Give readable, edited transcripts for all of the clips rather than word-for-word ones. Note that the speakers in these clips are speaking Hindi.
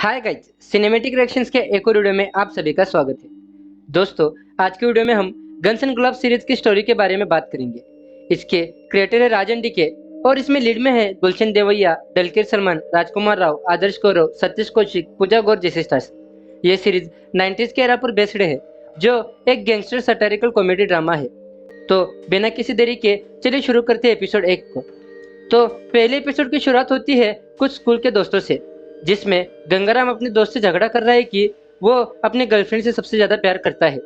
हाय गाइस, सिनेमैटिक रिएक्शंस के एक और वीडियो में आप सभी का स्वागत है। दोस्तों, आज के वीडियो में हम गन्स एंड ग्लोव्स सीरीज की स्टोरी के बारे में बात करेंगे। इसके क्रिएटर है राजन डीके और इसमें लीड में है गुलशन देवैया, दलकीर सलमान, राजकुमार राव, आदर्श गौरव, सतीश कौशिक, पूजा गौर जैसे स्टार्स। ये सीरीज 90s के एरा पर बेस्ड है, जो एक गैंगस्टर सटारिकल कॉमेडी ड्रामा है। तो बिना किसी देरी के चलिए शुरू करते हैं एपिसोड 1 को। तो पहले एपिसोड की शुरुआत होती है कुछ स्कूल के दोस्तों से, जिसमें गंगाराम अपने दोस्त से झगड़ा कर रहा है कि वो अपनी गर्लफ्रेंड से सबसे ज्यादा प्यार करता है।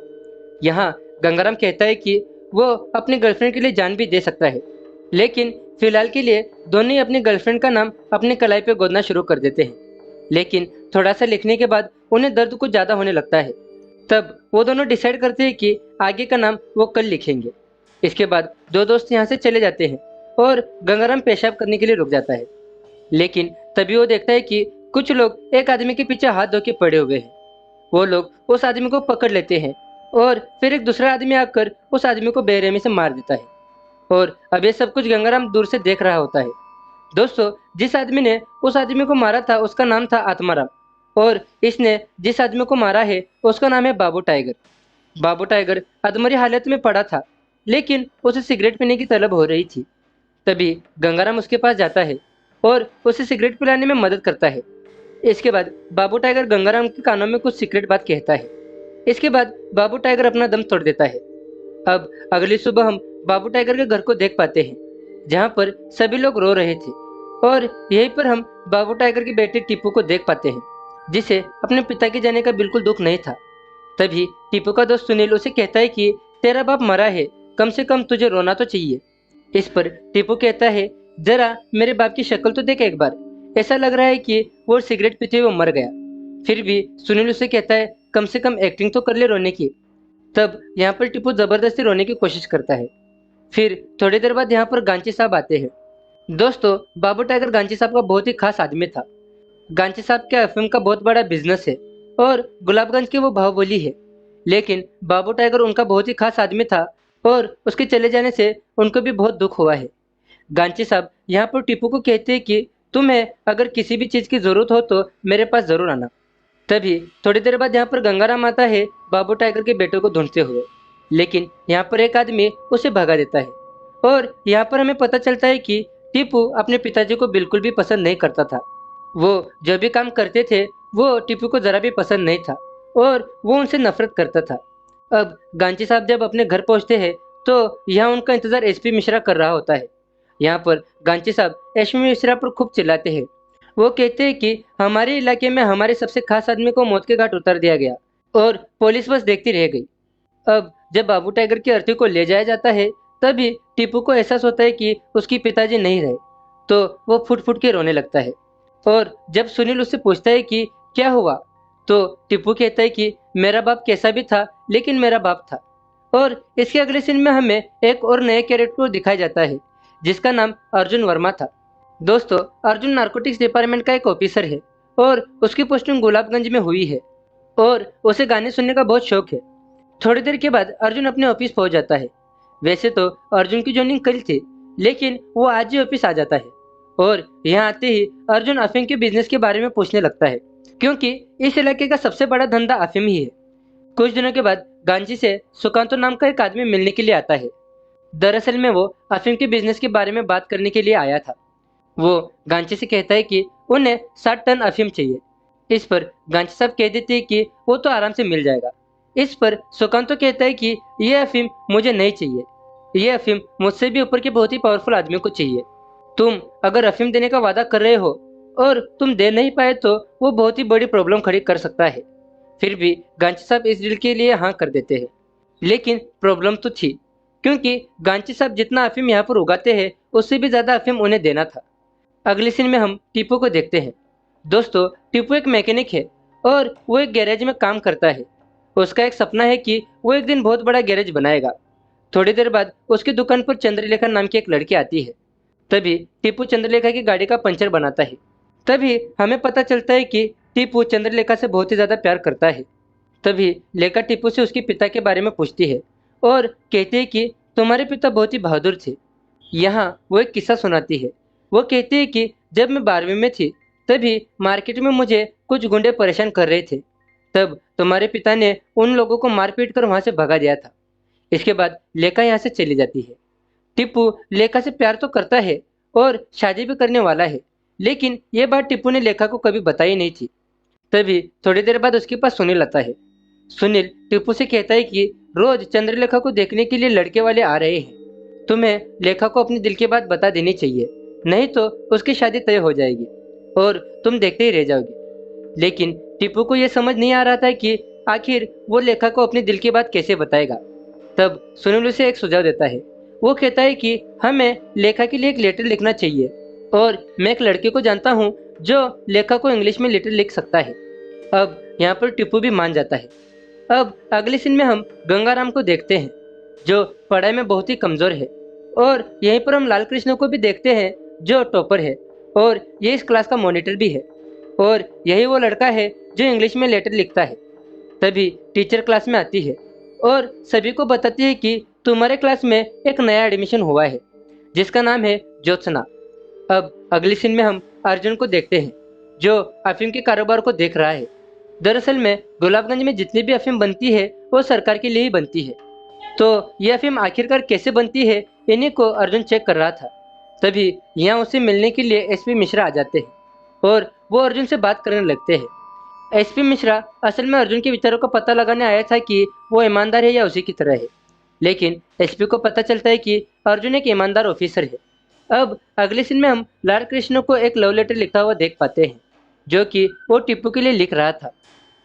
यहाँ गंगाराम कहता है कि वो अपनी गर्लफ्रेंड के लिए जान भी दे सकता है, लेकिन फिलहाल के लिए दोनों ही अपनी गर्लफ्रेंड का नाम अपने कलाई पे गोदना शुरू कर देते हैं। लेकिन थोड़ा सा लिखने के बाद उन्हें दर्द कुछ ज्यादा होने लगता है। तब वो दोनों डिसाइड करते हैं कि आगे का नाम वो कल लिखेंगे। इसके बाद दो दोस्त यहाँ से चले जाते हैं और गंगाराम पेशाब करने के लिए रुक जाता है। लेकिन तभी वो देखता है कि कुछ लोग एक आदमी के पीछे हाथ धो के पड़े हुए हैं। वो लोग उस आदमी को पकड़ लेते हैं और फिर एक दूसरा आदमी आकर उस आदमी को बेरहमी से मार देता है। और अब ये सब कुछ गंगाराम दूर से देख रहा होता है। दोस्तों, जिस आदमी ने उस आदमी को मारा था उसका नाम था आत्माराम, और इसने जिस आदमी को मारा है उसका नाम है बाबू टाइगर। बाबू टाइगर अधमरी हालत में पड़ा था, लेकिन उसे सिगरेट पीने की तलब हो रही थी। तभी गंगाराम उसके पास जाता है और उसे सिगरेट पिलाने में मदद करता है। इसके बाद बाबू टाइगर गंगाराम के कानों में कुछ सीक्रेट बात कहता है। इसके बाद बाबू टाइगर अपना दम तोड़ देता है। अब अगली सुबह हम बाबू टाइगर के घर को देख पाते हैं, जहाँ पर सभी लोग रो रहे थे। और यहीं पर हम बाबू टाइगर की बेटी टीपू को देख पाते हैं, जिसे अपने पिता के जाने का बिल्कुल दुख नहीं था। तभी टीपू का दोस्त सुनील उसे कहता है कि तेरा बाप मरा है, कम से कम तुझे रोना तो चाहिए। इस पर टीपू कहता है, जरा मेरे बाप की शक्ल तो देख एक बार, ऐसा लग रहा है कि वो सिगरेट पीते हुए मर गया। फिर भी सुनील उसे कहता है, कम से कम एक्टिंग तो कर ले रोने की। तब यहाँ पर टीपू जबरदस्ती रोने की कोशिश करता है। फिर थोड़ी देर बाद यहाँ पर गांची साहब आते हैं। दोस्तों, बाबू टाइगर गांची साहब का बहुत ही खास आदमी था। गांची साहब के अफीम का बहुत बड़ा बिजनेस है और गुलाबगंज की वो बाहुबली है। लेकिन बाबू टाइगर उनका बहुत ही खास आदमी था और उसके चले जाने से उनको भी बहुत दुख हुआ है। गांची साहब यहाँ पर टीपू को कहते हैं कि तुम्हें अगर किसी भी चीज़ की ज़रूरत हो तो मेरे पास ज़रूर आना। तभी थोड़ी देर बाद यहाँ पर गंगाराम आता है बाबू टाइगर के बेटे को ढूंढते हुए। लेकिन यहाँ पर एक आदमी उसे भगा देता है और यहाँ पर हमें पता चलता है कि टीपू अपने पिताजी को बिल्कुल भी पसंद नहीं करता था। वो जो भी काम करते थे वो टीपू को ज़रा भी पसंद नहीं था और वो उनसे नफरत करता था। अब गांची साहब जब अपने घर पहुँचते हैं तो यहाँ उनका इंतज़ार एसपी मिश्रा कर रहा होता है। यहाँ पर गांची साहब एसपी मिश्रा पर खूब चिल्लाते हैं। वो कहते हैं कि हमारे इलाके में हमारे सबसे खास आदमी को मौत के घाट उतार दिया गया और पुलिस बस देखती रह गई। अब जब बाबू टाइगर की अर्थी को ले जाया जाता है, तभी टीपू को एहसास होता है कि उसकी पिताजी नहीं रहे, तो वो फुट फुट के रोने लगता है। और जब सुनील उससे पूछता है कि क्या हुआ, तो टीपू कहता है कि मेरा बाप कैसा भी था लेकिन मेरा बाप था। और इसके अगले सीन में हमें एक और नए कैरेक्टर को दिखाया जाता है, जिसका नाम अर्जुन वर्मा था। दोस्तों, अर्जुन नारकोटिक्स डिपार्टमेंट का एक ऑफिसर है और उसकी पोस्टिंग गुलाबगंज में हुई है और उसे गाने सुनने का बहुत शौक है। थोड़ी देर के बाद अर्जुन अपने ऑफिस पहुंच जाता है। वैसे तो अर्जुन की ज्वाइनिंग कल थी, लेकिन वो आज ही ऑफिस आ जाता है और यहाँ आते ही अर्जुन अफीम के बिजनेस के बारे में पूछने लगता है, क्योंकि इस इलाके का सबसे बड़ा धंधा अफीम ही है। कुछ दिनों के बाद गांची से सुकांतो नाम का एक आदमी मिलने के लिए आता है। दरअसल में वो अफीम के बिजनेस के बारे में बात करने के लिए आया था। वो गांची से कहता है कि उन्हें 60 टन अफीम चाहिए। इस पर गांची साहब कह देते हैं कि वो तो आराम से मिल जाएगा। इस पर सुकांतो कहता है कि यह अफीम मुझे नहीं चाहिए, यह अफीम मुझसे भी ऊपर के बहुत ही पावरफुल आदमी को चाहिए। तुम अगर अफीम देने का वादा कर रहे हो और तुम दे नहीं पाए तो वो बहुत ही बड़ी प्रॉब्लम खड़ी कर सकता है। फिर भी गांची साहब इस डील के लिए हाँ कर देते हैं। लेकिन प्रॉब्लम तो थी, क्योंकि गांची साहब जितना अफीम यहाँ पर उगाते हैं उससे भी ज़्यादा अफीम उन्हें देना था। अगले सीन में हम टीपू को देखते हैं। दोस्तों, टीपू एक मैकेनिक है और वो एक गैरेज में काम करता है। उसका एक सपना है कि वो एक दिन बहुत बड़ा गैरेज बनाएगा। थोड़ी देर बाद उसकी दुकान पर चंद्रलेखा नाम की एक लड़की आती है। तभी टीपू चंद्रलेखा की गाड़ी का पंचर बनाता है। तभी हमें पता चलता है कि टीपू चंद्रलेखा से बहुत ही ज़्यादा प्यार करता है। तभी लेखा टीपू से उसके पिता के बारे में पूछती है और कहती है कि तुम्हारे पिता बहुत ही बहादुर थे। यहाँ वो एक किस्सा सुनाती है। वो कहती है कि जब मैं 12वीं में थी तभी मार्केट में मुझे कुछ गुंडे परेशान कर रहे थे। तब तुम्हारे पिता ने उन लोगों को मारपीट कर वहां से भगा दिया था। इसके बाद लेखा यहाँ से चली जाती है। टीपू लेखा से प्यार तो करता है और शादी भी करने वाला है, लेकिन ये बात टीपू ने लेखा को कभी बताई नहीं थी। तभी थोड़ी देर बाद उसके पास सुनील आता है। सुनील टीपू से कहता है कि रोज चंद्रलेखा को देखने के लिए लड़के वाले आ रहे हैं। तुम्हें लेखा को अपने दिल की बात बता देनी चाहिए, नहीं तो उसकी शादी तय हो जाएगी और तुम देखते ही रह जाओगे। लेकिन टीपू को यह समझ नहीं आ रहा था कि आखिर वो लेखा को अपने दिल की बात कैसे बताएगा। तब सुनील उसे एक सुझाव देता है। वो कहता है कि हमें लेखा के लिए एक लेटर लिखना चाहिए और मैं एक लड़के को जानता हूँ जो लेखा को इंग्लिश में लेटर लिख सकता है। अब यहाँ पर टीपू भी मान जाता है। अब अगले सीन में हम गंगाराम को देखते हैं जो पढ़ाई में बहुत ही कमजोर है, और यहीं पर हम लाल कृष्ण को भी देखते हैं जो टॉपर है और ये इस क्लास का मॉनिटर भी है, और यही वो लड़का है जो इंग्लिश में लेटर लिखता है। तभी टीचर क्लास में आती है और सभी को बताती है कि तुम्हारे क्लास में एक नया एडमिशन हुआ है जिसका नाम है ज्योत्सना। अब अगली सीन में हम अर्जुन को देखते हैं जो अफीम के कारोबार को देख रहा है। दरअसल में गुलाबगंज में जितनी भी अफीम बनती है वो सरकार के लिए ही बनती है, तो ये अफीम आखिरकार कैसे बनती है इन्हीं को अर्जुन चेक कर रहा था। तभी यहाँ उसे मिलने के लिए एसपी मिश्रा आ जाते हैं और वो अर्जुन से बात करने लगते हैं। एसपी मिश्रा असल में अर्जुन के विचारों का पता लगाने आया था कि वो ईमानदार है या उसी की तरह है, लेकिन एसपी को पता चलता है कि अर्जुन एक ईमानदार ऑफिसर है। अब अगले सीन में हम लाल कृष्ण को एक लव लेटर लिखा हुआ देख पाते हैं जो कि वो टीपू के लिए लिख रहा था,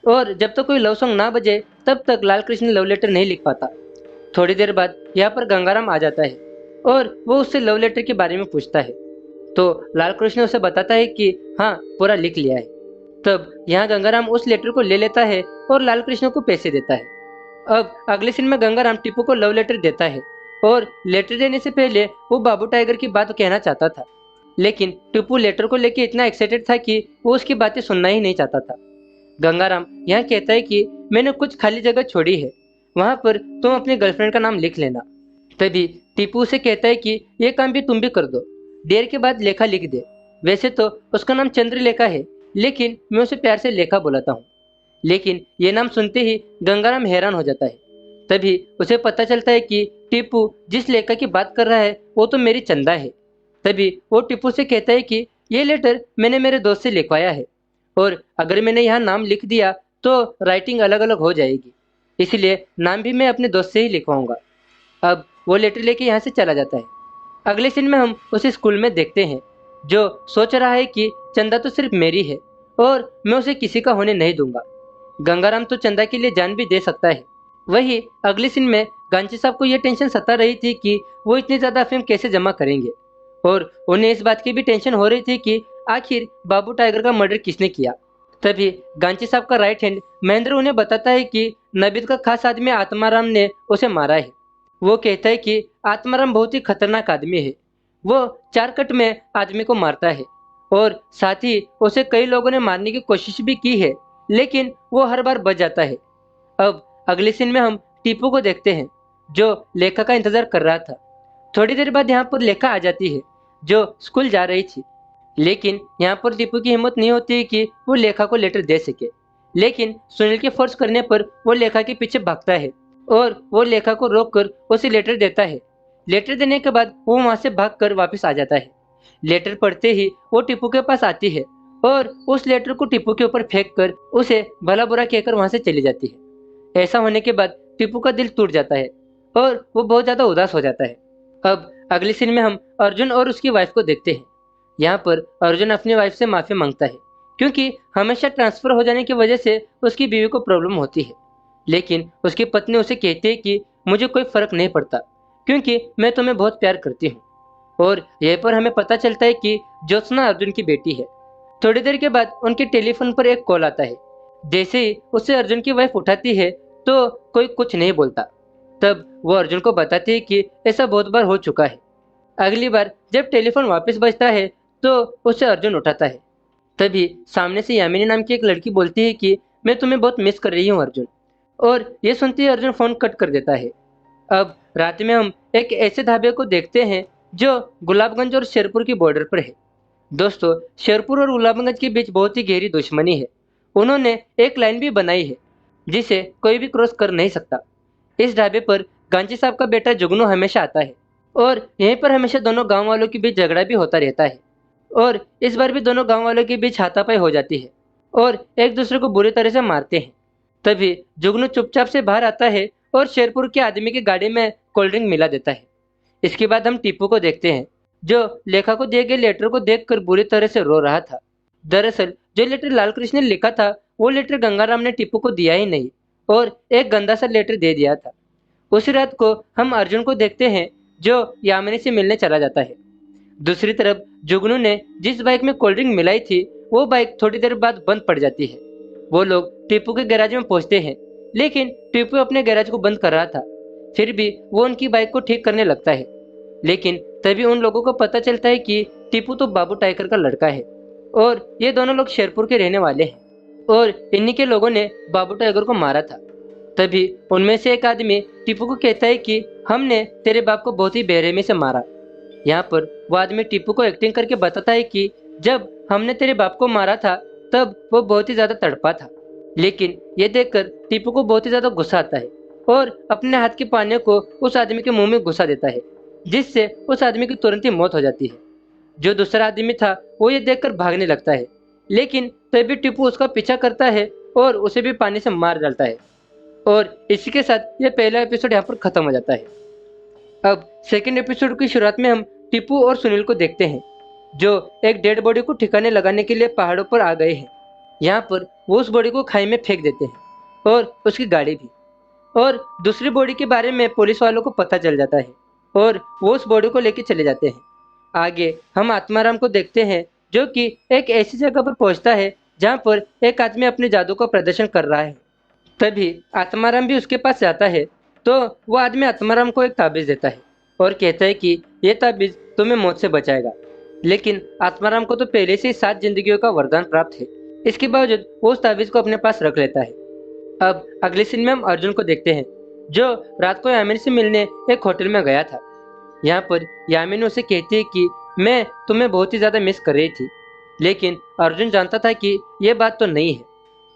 और जब तक कोई लव सॉन्ग ना बजे तब तक लाल कृष्ण लव लेटर नहीं लिख पाता। थोड़ी देर बाद यहाँ पर गंगाराम आ जाता है और वो उससे लव लेटर के बारे में पूछता है, तो लाल कृष्ण उसे बताता है कि हाँ पूरा लिख लिया है। तब यहाँ गंगाराम उस लेटर को ले लेता है और लाल कृष्ण को पैसे देता है। अब अगले सीन में गंगाराम टीपू को लव लेटर देता है और लेटर देने से पहले वो बाबू टाइगर की बात कहना चाहता था, लेकिन टीपू लेटर को लेकर इतना एक्साइटेड था कि वो उसकी बातें सुनना ही नहीं चाहता था। गंगाराम यहाँ कहता है कि मैंने कुछ खाली जगह छोड़ी है, वहां पर तुम अपनी गर्लफ्रेंड का नाम लिख लेना। तभी टीपू से कहता है कि ये काम भी तुम भी कर दो, देर के बाद लेखा लिख दे। वैसे तो उसका नाम चंद्रलेखा है, लेकिन मैं उसे प्यार से लेखा बुलाता हूँ। लेकिन ये नाम सुनते ही गंगाराम हैरान हो जाता है। तभी उसे पता चलता है कि टीपू जिस लेखा की बात कर रहा है वो तो मेरी चंदा है। तभी वो टीपू से कहता है कि ये लेटर मैंने मेरे दोस्त से लिखवाया है, और अगर मैंने यहाँ नाम लिख दिया तो राइटिंग अलग अलग हो जाएगी, इसलिए नाम भी मैं अपने दोस्त से ही लिखवाऊंगा। अब वो लेटर लेके यहाँ से चला जाता है। अगले सीन में हम उसे स्कूल में देखते हैं जो सोच रहा है कि चंदा तो सिर्फ मेरी है और मैं उसे किसी का होने नहीं दूंगा। गंगाराम तो चंदा के लिए जान भी दे सकता है। वही अगले सीन में गांची साहब को यह टेंशन सता रही थी कि वो इतनी ज्यादा अफीम कैसे जमा करेंगे, और उन्हें इस बात की भी टेंशन हो रही थी कि आखिर बाबू टाइगर का मर्डर किसने किया। तभी गांची साहब का राइट हैंड महेंद्र उन्हें बताता है कि नबीद का खास आदमी आत्माराम ने उसे मारा है। वो कहता है कि आत्माराम बहुत ही खतरनाक आदमी है, वो 4 कट में आदमी को मारता है, और साथ ही उसे कई लोगों ने मारने की कोशिश भी की है, लेकिन वो हर बार बच जाता है। अब अगले सीन में हम टीपू को देखते हैं जो लेखा का इंतजार कर रहा था। थोड़ी देर बाद यहाँ पर लेखा आ जाती है जो स्कूल जा रही थी, लेकिन यहाँ पर टीपू की हिम्मत नहीं होती कि वो लेखा को लेटर दे सके। लेकिन सुनील के फोर्स करने पर वो लेखा के पीछे भागता है और वो लेखा को रोककर उसे लेटर देता है। लेटर देने के बाद वो वहां से भागकर वापस आ जाता है। लेटर पढ़ते ही वो टीपू के पास आती है और उस लेटर को टीपू के ऊपर फेंक कर उसे भला बुरा कहकर वहां से चली जाती है। ऐसा होने के बाद टीपू का दिल टूट जाता है और वो बहुत ज्यादा उदास हो जाता है। अब अगले सीन में हम अर्जुन और उसकी वाइफ को देखते हैं। यहाँ पर अर्जुन अपनी वाइफ से माफी मांगता है क्योंकि हमेशा ट्रांसफर हो जाने की वजह से उसकी बीवी को प्रॉब्लम होती है, लेकिन उसकी पत्नी उसे कहती है कि मुझे कोई फर्क नहीं पड़ता क्योंकि मैं तुम्हें बहुत प्यार करती हूँ। और यहीं पर हमें पता चलता है कि ज्योत्सना अर्जुन की बेटी है। थोड़ी देर के बाद उनके टेलीफोन पर एक कॉल आता है। जैसे ही उसे अर्जुन की वाइफ उठाती है तो कोई कुछ नहीं बोलता। तब वो अर्जुन को बताती है कि ऐसा बहुत बार हो चुका है। अगली बार जब टेलीफोन वापस बजता है तो उसे अर्जुन उठाता है। तभी सामने से यामिनी नाम की एक लड़की बोलती है कि मैं तुम्हें बहुत मिस कर रही हूँ अर्जुन, और ये सुनते ही अर्जुन फोन कट कर देता है। अब रात में हम एक ऐसे ढाबे को देखते हैं जो गुलाबगंज और शेरपुर की बॉर्डर पर है। दोस्तों, शेरपुर और गुलाबगंज के बीच बहुत ही गहरी दुश्मनी है। उन्होंने एक लाइन भी बनाई है जिसे कोई भी क्रॉस कर नहीं सकता। इस ढाबे पर गांधी साहब का बेटा जुगनू हमेशा आता है और यहीं पर हमेशा दोनों गांव वालों के बीच झगड़ा भी होता रहता है। और इस बार भी दोनों गांव वालों के बीच हाथापाई हो जाती है और एक दूसरे को बुरी तरह से मारते हैं। तभी जुगनू चुपचाप से बाहर आता है और शेरपुर के आदमी की गाड़ी में कोल्ड ड्रिंक मिला देता है। इसके बाद हम टीपू को देखते हैं, जो लेखा को दिए गए लेटर को देखकर बुरी तरह से रो रहा था। दरअसल जो लेटर लालकृष्ण ने लिखा था, वो लेटर गंगाराम ने टीपू को दिया ही नहीं और एक गंदा सा लेटर दे दिया था। उसी रात को हम अर्जुन को देखते हैं, जो यामिनी से मिलने चला जाता है। दूसरी तरफ जुगनू ने जिस बाइक में कोल्ड ड्रिंक मिलाई थी, वो बाइक थोड़ी देर बाद बंद पड़ जाती है। वो लोग टीपू के गैराज में पहुंचते हैं, लेकिन टीपू अपने गैराज को बंद कर रहा था। फिर भी वो उनकी बाइक को ठीक करने लगता है, लेकिन तभी उन लोगों को पता चलता है कि टीपू तो बाबू टाइगर का लड़का है और ये दोनों लोग शेरपुर के रहने वाले हैं और इन्हीं के लोगों ने बाबू टाइगर को मारा था। तभी उनमें से एक आदमी टीपू को कहता है कि हमने तेरे बाप को बहुत ही बेरहमी से मारा। यहाँ पर वो आदमी टीपू को एक्टिंग करके बताता है कि जब हमने तेरे बाप को मारा था, तब वो बहुत ही ज्यादा तड़पा था। लेकिन ये देखकर टीपू को बहुत ही ज्यादा गुस्सा आता है और अपने हाथ के पाने को उस आदमी के मुंह में घुसा देता है, जिससे उस आदमी की तुरंत ही मौत हो जाती है। जो दूसरा आदमी था, वो ये देखकर भागने लगता है, लेकिन तभी टीपू उसका पीछा करता है और उसे भी पानी से मार डालता है। और इसी के साथ ये पहला एपिसोड यहाँ पर खत्म हो जाता है। अब सेकंड एपिसोड की शुरुआत में हम टीपू और सुनील को देखते हैं, जो एक डेड बॉडी को ठिकाने लगाने के लिए पहाड़ों पर आ गए हैं। यहाँ पर वो उस बॉडी को खाई में फेंक देते हैं और उसकी गाड़ी भी। और दूसरी बॉडी के बारे में पुलिस वालों को पता चल जाता है और वो उस बॉडी को लेके चले जाते हैं। आगे हम आत्माराम को देखते हैं, जो कि एक ऐसी जगह पर पहुंचता है जहाँ पर एक आदमी अपने जादू का प्रदर्शन कर रहा है। तभी आत्माराम भी उसके पास जाता है, तो वो आदमी आत्माराम को एक ताबीज देता है और कहता है कि ये ताबीज तुम्हें मौत से बचाएगा। लेकिन आत्माराम को तो पहले से ही 7 जिंदगियों का वरदान प्राप्त है। इसके बावजूद वो उस ताबीज को अपने पास रख लेता है। अब अगले सीन में हम अर्जुन को देखते हैं, जो रात को यामिनी से मिलने एक होटल में गया था। यहाँ पर यामिनी उसे कहती है कि मैं तुम्हें बहुत ही ज्यादा मिस कर रही थी, लेकिन अर्जुन जानता था कि ये बात तो नहीं है।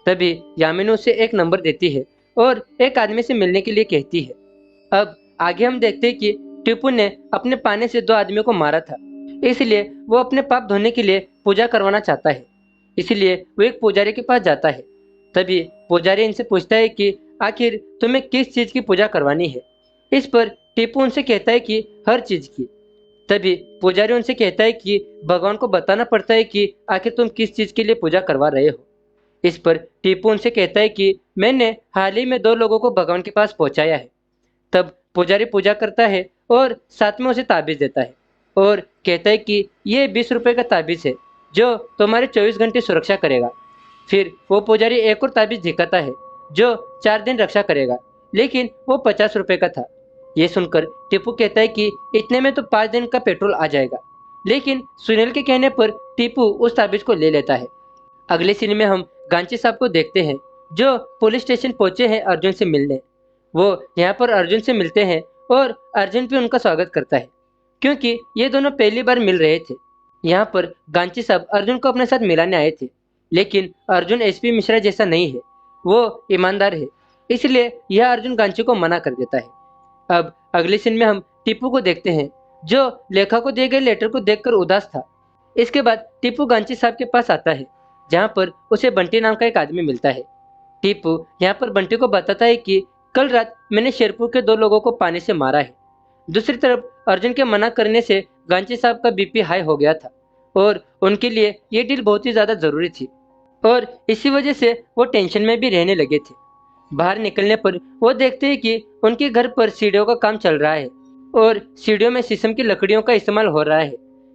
तभी यामिनी उसे एक नंबर देती है और एक आदमी से मिलने के लिए कहती है। अब आगे हम देखते हैं कि टीपू ने अपने पाने से 2 आदमियों को मारा था, इसलिए वो अपने पाप धोने के लिए पूजा करवाना चाहता है। इसलिए वो एक पुजारी के पास जाता है। तभी पुजारी इनसे पूछता है कि आखिर तुम्हें किस चीज की पूजा करवानी है। इस पर टीपू उनसे कहता है कि हर चीज की। तभी पुजारी उनसे कहता है कि भगवान को बताना पड़ता है कि आखिर तुम किस चीज के लिए पूजा करवा रहे हो। इस पर टीपू उनसे कहता है कि मैंने हाल ही में 2 लोगों को भगवान के पास पहुंचाया है। तब पुजारी पूजा करता है और साथ में उसे ताबीज देता है और कहता है कि ये 20 रुपए का ताबीज है, जो तुम्हारे 24 घंटे सुरक्षा करेगा। फिर वो पुजारी एक और ताबीज दिखाता है, जो 4 दिन रक्षा करेगा, लेकिन वो 50 रुपए का था। ये सुनकर टीपू कहता है कि इतने में तो 5 दिन का पेट्रोल आ जाएगा। लेकिन सुनील के कहने पर टीपू उस ताबीज को ले लेता है। अगले सीन में हम गांची साहब को देखते हैं, जो पुलिस स्टेशन पहुंचे हैं अर्जुन से मिलने। वो यहाँ पर अर्जुन से मिलते हैं और अर्जुन भी उनका स्वागत करता है, क्योंकि ये दोनों पहली बार मिल रहे थे। यहाँ पर गांची साहब अर्जुन को अपने साथ मिलाने आए थे, लेकिन अर्जुन एसपी मिश्रा जैसा नहीं है, वो ईमानदार है, इसलिए यह अर्जुन गांची को मना कर देता है। अब अगले सीन में हम टीपू को देखते हैं, जो लेखा को दिए गए लेटर को देखकर उदास था। इसके बाद टीपू गांची साहब के पास आता है, जहाँ पर उसे बंटी नाम का एक आदमी मिलता है। टीपू यहाँ पर बंटी को बताता है कि कल रात मैंने शेरपुर के 2 लोगों को पानी से मारा है। दूसरी तरफ अर्जुन के मना करने से गांची साहब का बीपी हाई हो गया था और उनके लिए ये डील बहुत ही ज्यादा जरूरी थी और इसी वजह से वो टेंशन में भी रहने लगे थे। बाहर निकलने पर वो देखते हैं कि उनके घर पर सीढ़ियों का काम चल रहा है और सीढ़ियों में शीशम की लकड़ियों का इस्तेमाल हो रहा है।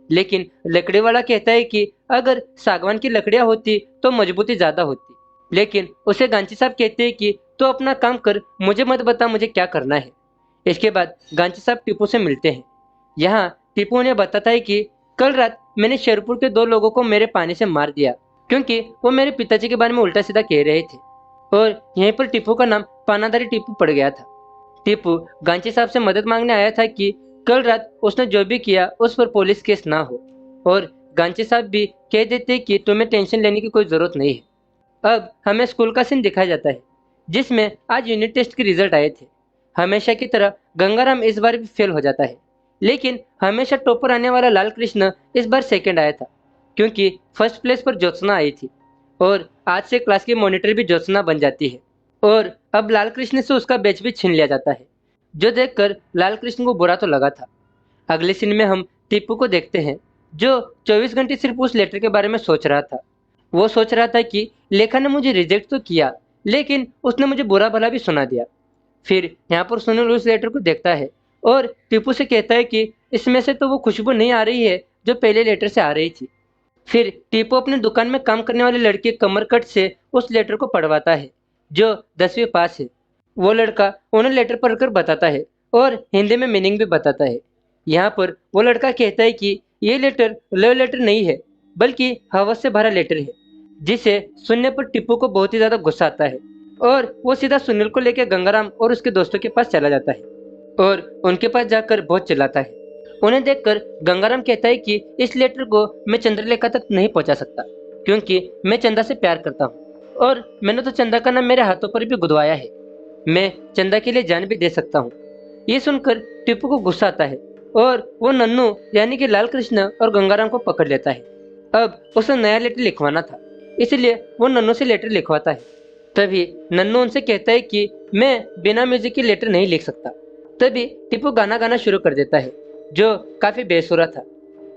लेकिन लकड़ी वाला कहता है कि अगर सागवान की लकड़ियां होती तो मजबूती ज्यादा होती। लेकिन उसे गांची साहब कहते हैं कि तो अपना काम कर, मुझे मत बता मुझे क्या करना है। इसके बाद गांची साहब टीपू से मिलते हैं। यहाँ टीपू उन्हें बताता है कि कल रात मैंने शेरपुर के 2 लोगों को मेरे पानी से मार दिया, क्योंकि वो मेरे पिताजी के बारे में उल्टा सीधा कह रहे थे और यहीं पर टीपू का नाम पानाधारी टीपू पड़ गया था। टीपू गांची साहब से मदद मांगने आया था कि कल रात उसने जो भी किया उस पर पुलिस केस ना हो और गांची साहब भी कह देते कि तुम्हें टेंशन लेने की कोई ज़रूरत नहीं है। अब हमें स्कूल का सीन दिखाया जाता है जिसमें आज यूनिट टेस्ट के रिजल्ट आए थे। हमेशा की तरह गंगाराम इस बार भी फेल हो जाता है, लेकिन हमेशा टॉपर आने वाला लाल कृष्ण इस बार सेकंड आया था, क्योंकि फर्स्ट प्लेस पर ज्योत्सना आई थी और आज से क्लास की मॉनिटर भी ज्योत्सना बन जाती है और अब लाल कृष्ण से उसका बैच भी छीन लिया जाता है, जो देखकर लाल कृष्ण को बुरा तो लगा था। अगले सीन में हम टीपू को देखते हैं जो 24 घंटे सिर्फ उस लेटर के बारे में सोच रहा था। वो सोच रहा था कि लेखा ने मुझे रिजेक्ट तो किया, लेकिन उसने मुझे बुरा भला भी सुना दिया। फिर यहाँ पर सुनील उस लेटर को देखता है और टीपू से कहता है कि इसमें से तो वो खुशबू नहीं आ रही है जो पहले लेटर से आ रही थी। फिर टीपू अपने दुकान में काम करने वाले लड़के कमरकट से उस लेटर को पढ़वाता है जो 10वीं पास है। वो लड़का उन्हें लेटर पढ़कर बताता है और हिंदी में मीनिंग भी बताता है। यहाँ पर वो लड़का कहता है कि ये लेटर लव लेटर नहीं है, बल्कि हवस से भरा लेटर है, जिसे सुनने पर टिप्पू को बहुत ही ज्यादा गुस्सा आता है और वो सीधा सुनील को लेकर गंगाराम और उसके दोस्तों के पास चला जाता है और उनके पास जाकर बहुत चिल्लाता है। उन्हें देखकर गंगाराम कहता है कि इस लेटर को मैं चंद्रलेखा तक नहीं पहुंचा सकता, क्योंकि मैं चंदा से प्यार करता हूँ और मैंने तो चंदा का नाम मेरे हाथों पर भी गुदवाया है। मैं चंदा के लिए जान भी दे सकता हूँ। ये सुनकर टिप्पू को गुस्सा आता है और वो नन्नू यानी कि लाल कृष्ण और गंगाराम को पकड़ लेता है। अब उसे नया लेटर लिखवाना था, इसलिए वो नन्नू से लेटर लिखवाता है। तभी नन्नू उनसे कहता है कि मैं बिना म्यूजिक के लेटर नहीं लिख सकता। तभी टिप्पू गाना गाना शुरू कर देता है जो काफी बेसुरा था।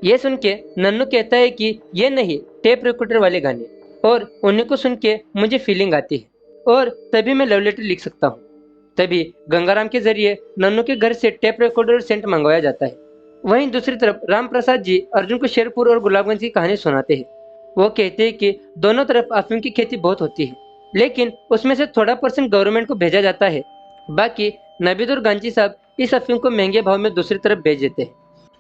ये सुन के नन्नू कहता है कि ये नहीं, टेप रिकॉर्डर वाले गाने, और उन्हीं को सुन के मुझे फीलिंग आती है और तभी मैं लव लेटर लिख सकता हूँ। तभी गंगाराम के जरिए नन्नू के घर से टेप रिकॉर्डर और सेंट मंगवाया जाता है। वहीं दूसरी तरफ राम प्रसाद जी अर्जुन को शेरपुर और गुलाबगंज की कहानी सुनाते हैं। वो कहते हैं कि दोनों तरफ अफीम की खेती बहुत होती है, लेकिन उसमें से थोड़ा % गवर्नमेंट को भेजा जाता है, बाकी नबीद और गांची साहब इस अफीम को महंगे भाव में दूसरी तरफ भेज देते हैं।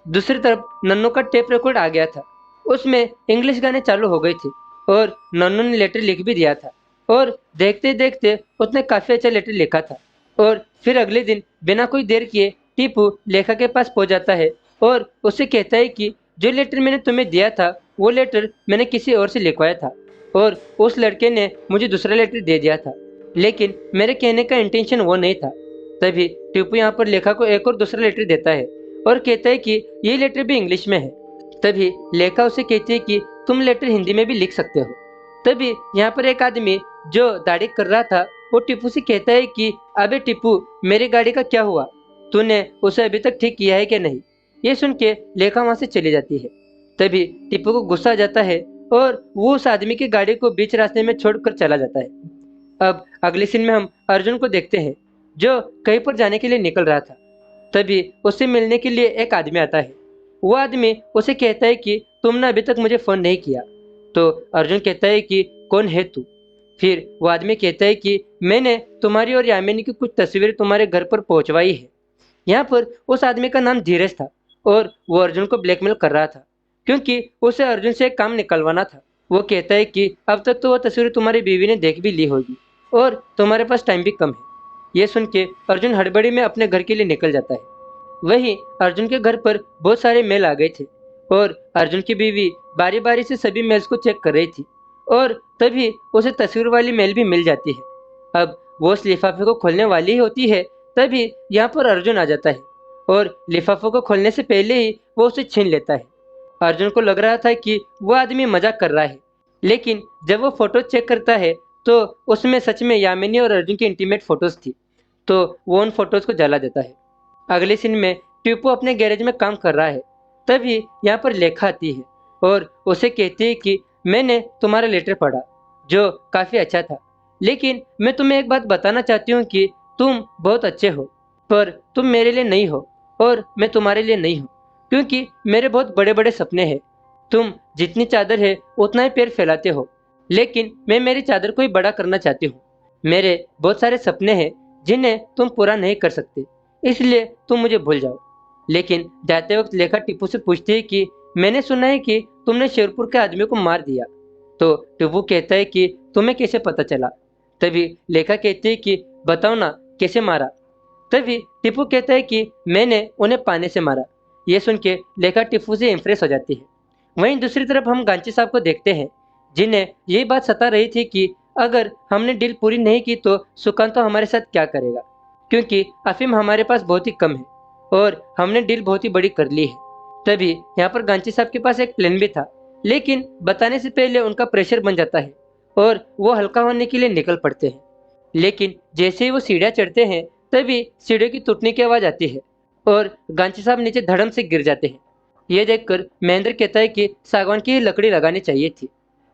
दूसरी तरफ नन्नू का टेप रिकॉर्ड आ गया था, उसमें इंग्लिश गाने चालू हो गए थे और नन्नू ने लेटर लिख भी दिया था और देखते देखते उसने काफी अच्छा लेटर लिखा था। और फिर अगले दिन बिना कोई देर किए टीपू लेखा के पास पहुंच जाता है और उससे कहता है कि जो लेटर मैंने तुम्हें दिया था वो लेटर मैंने किसी और से लिखवाया था और उस लड़के ने मुझे दूसरा लेटर दे दिया था, लेकिन मेरे कहने का इंटेंशन वो नहीं था। तभी टीपू यहाँ पर लेखा को एक और दूसरा लेटर देता है और कहता है कि ये लेटर भी इंग्लिश में है। तभी लेखा उसे कहती है कि तुम लेटर हिंदी में भी लिख सकते हो। तभी यहाँ पर एक आदमी जो दाढ़ी कर रहा था वो टीपू से कहता है कि अबे टीपू, मेरी गाड़ी का क्या हुआ, तूने उसे अभी तक ठीक किया है कि नहीं। ये सुन के लेखा वहां से चली जाती है। तभी टीपू को गुस्सा आ जाता है और वो उस आदमी की गाड़ी को बीच रास्ते में छोड़कर चला जाता है। अब अगले सीन में हम अर्जुन को देखते हैं जो कहीं पर जाने के लिए निकल रहा था। तभी उससे मिलने के लिए एक आदमी आता है। वो आदमी उसे कहता है कि तुमने अभी तक मुझे फोन नहीं किया। तो अर्जुन कहता है कि कौन है तू। फिर वो आदमी कहता है कि मैंने तुम्हारी और यामिनी की कुछ तस्वीरें तुम्हारे घर पर पहुंचवाई है। यहाँ पर उस आदमी का नाम धीरज था और वो अर्जुन को ब्लैकमेल कर रहा था, क्योंकि उसे अर्जुन से एक काम निकलवाना था। वो कहता है कि अब तक तो वो तस्वीरें तुम्हारी बीवी ने देख भी ली होगी और तुम्हारे पास टाइम भी कम है। ये सुन के अर्जुन हड़बड़ी में अपने घर के लिए निकल जाता है। वहीं अर्जुन के घर पर बहुत सारे मेल आ गए थे और अर्जुन की बीवी बारी बारी से सभी मेल्स को चेक कर रही थी और तभी उसे तस्वीर वाली मेल भी मिल जाती है। अब वो उस लिफाफे को खोलने वाली ही होती है, तभी यहाँ पर अर्जुन आ जाता है और लिफाफे को खोलने से पहले ही वो उसे छीन लेता है। अर्जुन को लग रहा था कि वो आदमी मजाक कर रहा है, लेकिन जब वो फोटो चेक करता है तो उसमें सच में यामिनी और अर्जुन की इंटीमेट फोटोज थी, तो वो उन फोटोज को जला देता है। अगले सीन में टीपू अपने गैरेज में काम कर रहा है। तभी यहाँ पर लेखा आती है और उसे कहती है कि मैंने तुम्हारा लेटर पढ़ा जो काफी अच्छा था, लेकिन मैं तुम्हें एक बात बताना चाहती हूँ कि तुम बहुत अच्छे हो, पर तुम मेरे लिए नहीं हो और मैं तुम्हारे लिए नहीं हूँ, क्योंकि मेरे बहुत बड़े बड़े सपने हैं। तुम जितनी चादर है उतना ही पैर फैलाते हो, लेकिन मैं मेरी चादर को ही बड़ा करना चाहती हूँ। मेरे बहुत सारे सपने हैं जिन्हें तुम पूरा नहीं कर सकते, इसलिए तुम मुझे भूल जाओ। लेकिन जाते वक्त लेखा टीपू से पूछती है कि मैंने सुना है कि तुमने शेरपुर के आदमी को मार दिया। तो टीपू कहता है कि तुम्हें कैसे पता चला। तभी लेखा कहती है कि बताओ ना कैसे मारा। तभी टीपू कहता है कि मैंने उन्हें पानी से मारा। ये सुन के लेखा टीपू से इम्प्रेस हो जाती है वहीं दूसरी तरफ हम गांची साहब को देखते हैं, जिन्हें यही बात सता रही थी कि अगर हमने डील पूरी नहीं की तो सुकांतो हमारे साथ क्या करेगा, क्योंकि अफीम हमारे पास बहुत ही कम है और हमने डील बहुत ही बड़ी कर ली है। तभी यहाँ पर गांची साहब के पास एक प्लान भी था, लेकिन बताने से पहले उनका प्रेशर बन जाता है और वो हल्का होने के लिए निकल पड़ते हैं। लेकिन जैसे ही वो सीढ़ियाँ चढ़ते हैं, तभी सीढ़ियों की टूटने की आवाज़ आती है और गांची साहब नीचे धड़म से गिर जाते हैं। ये देखकर महेंद्र कहता है कि सागवान की ही लकड़ी लगानी चाहिए थी।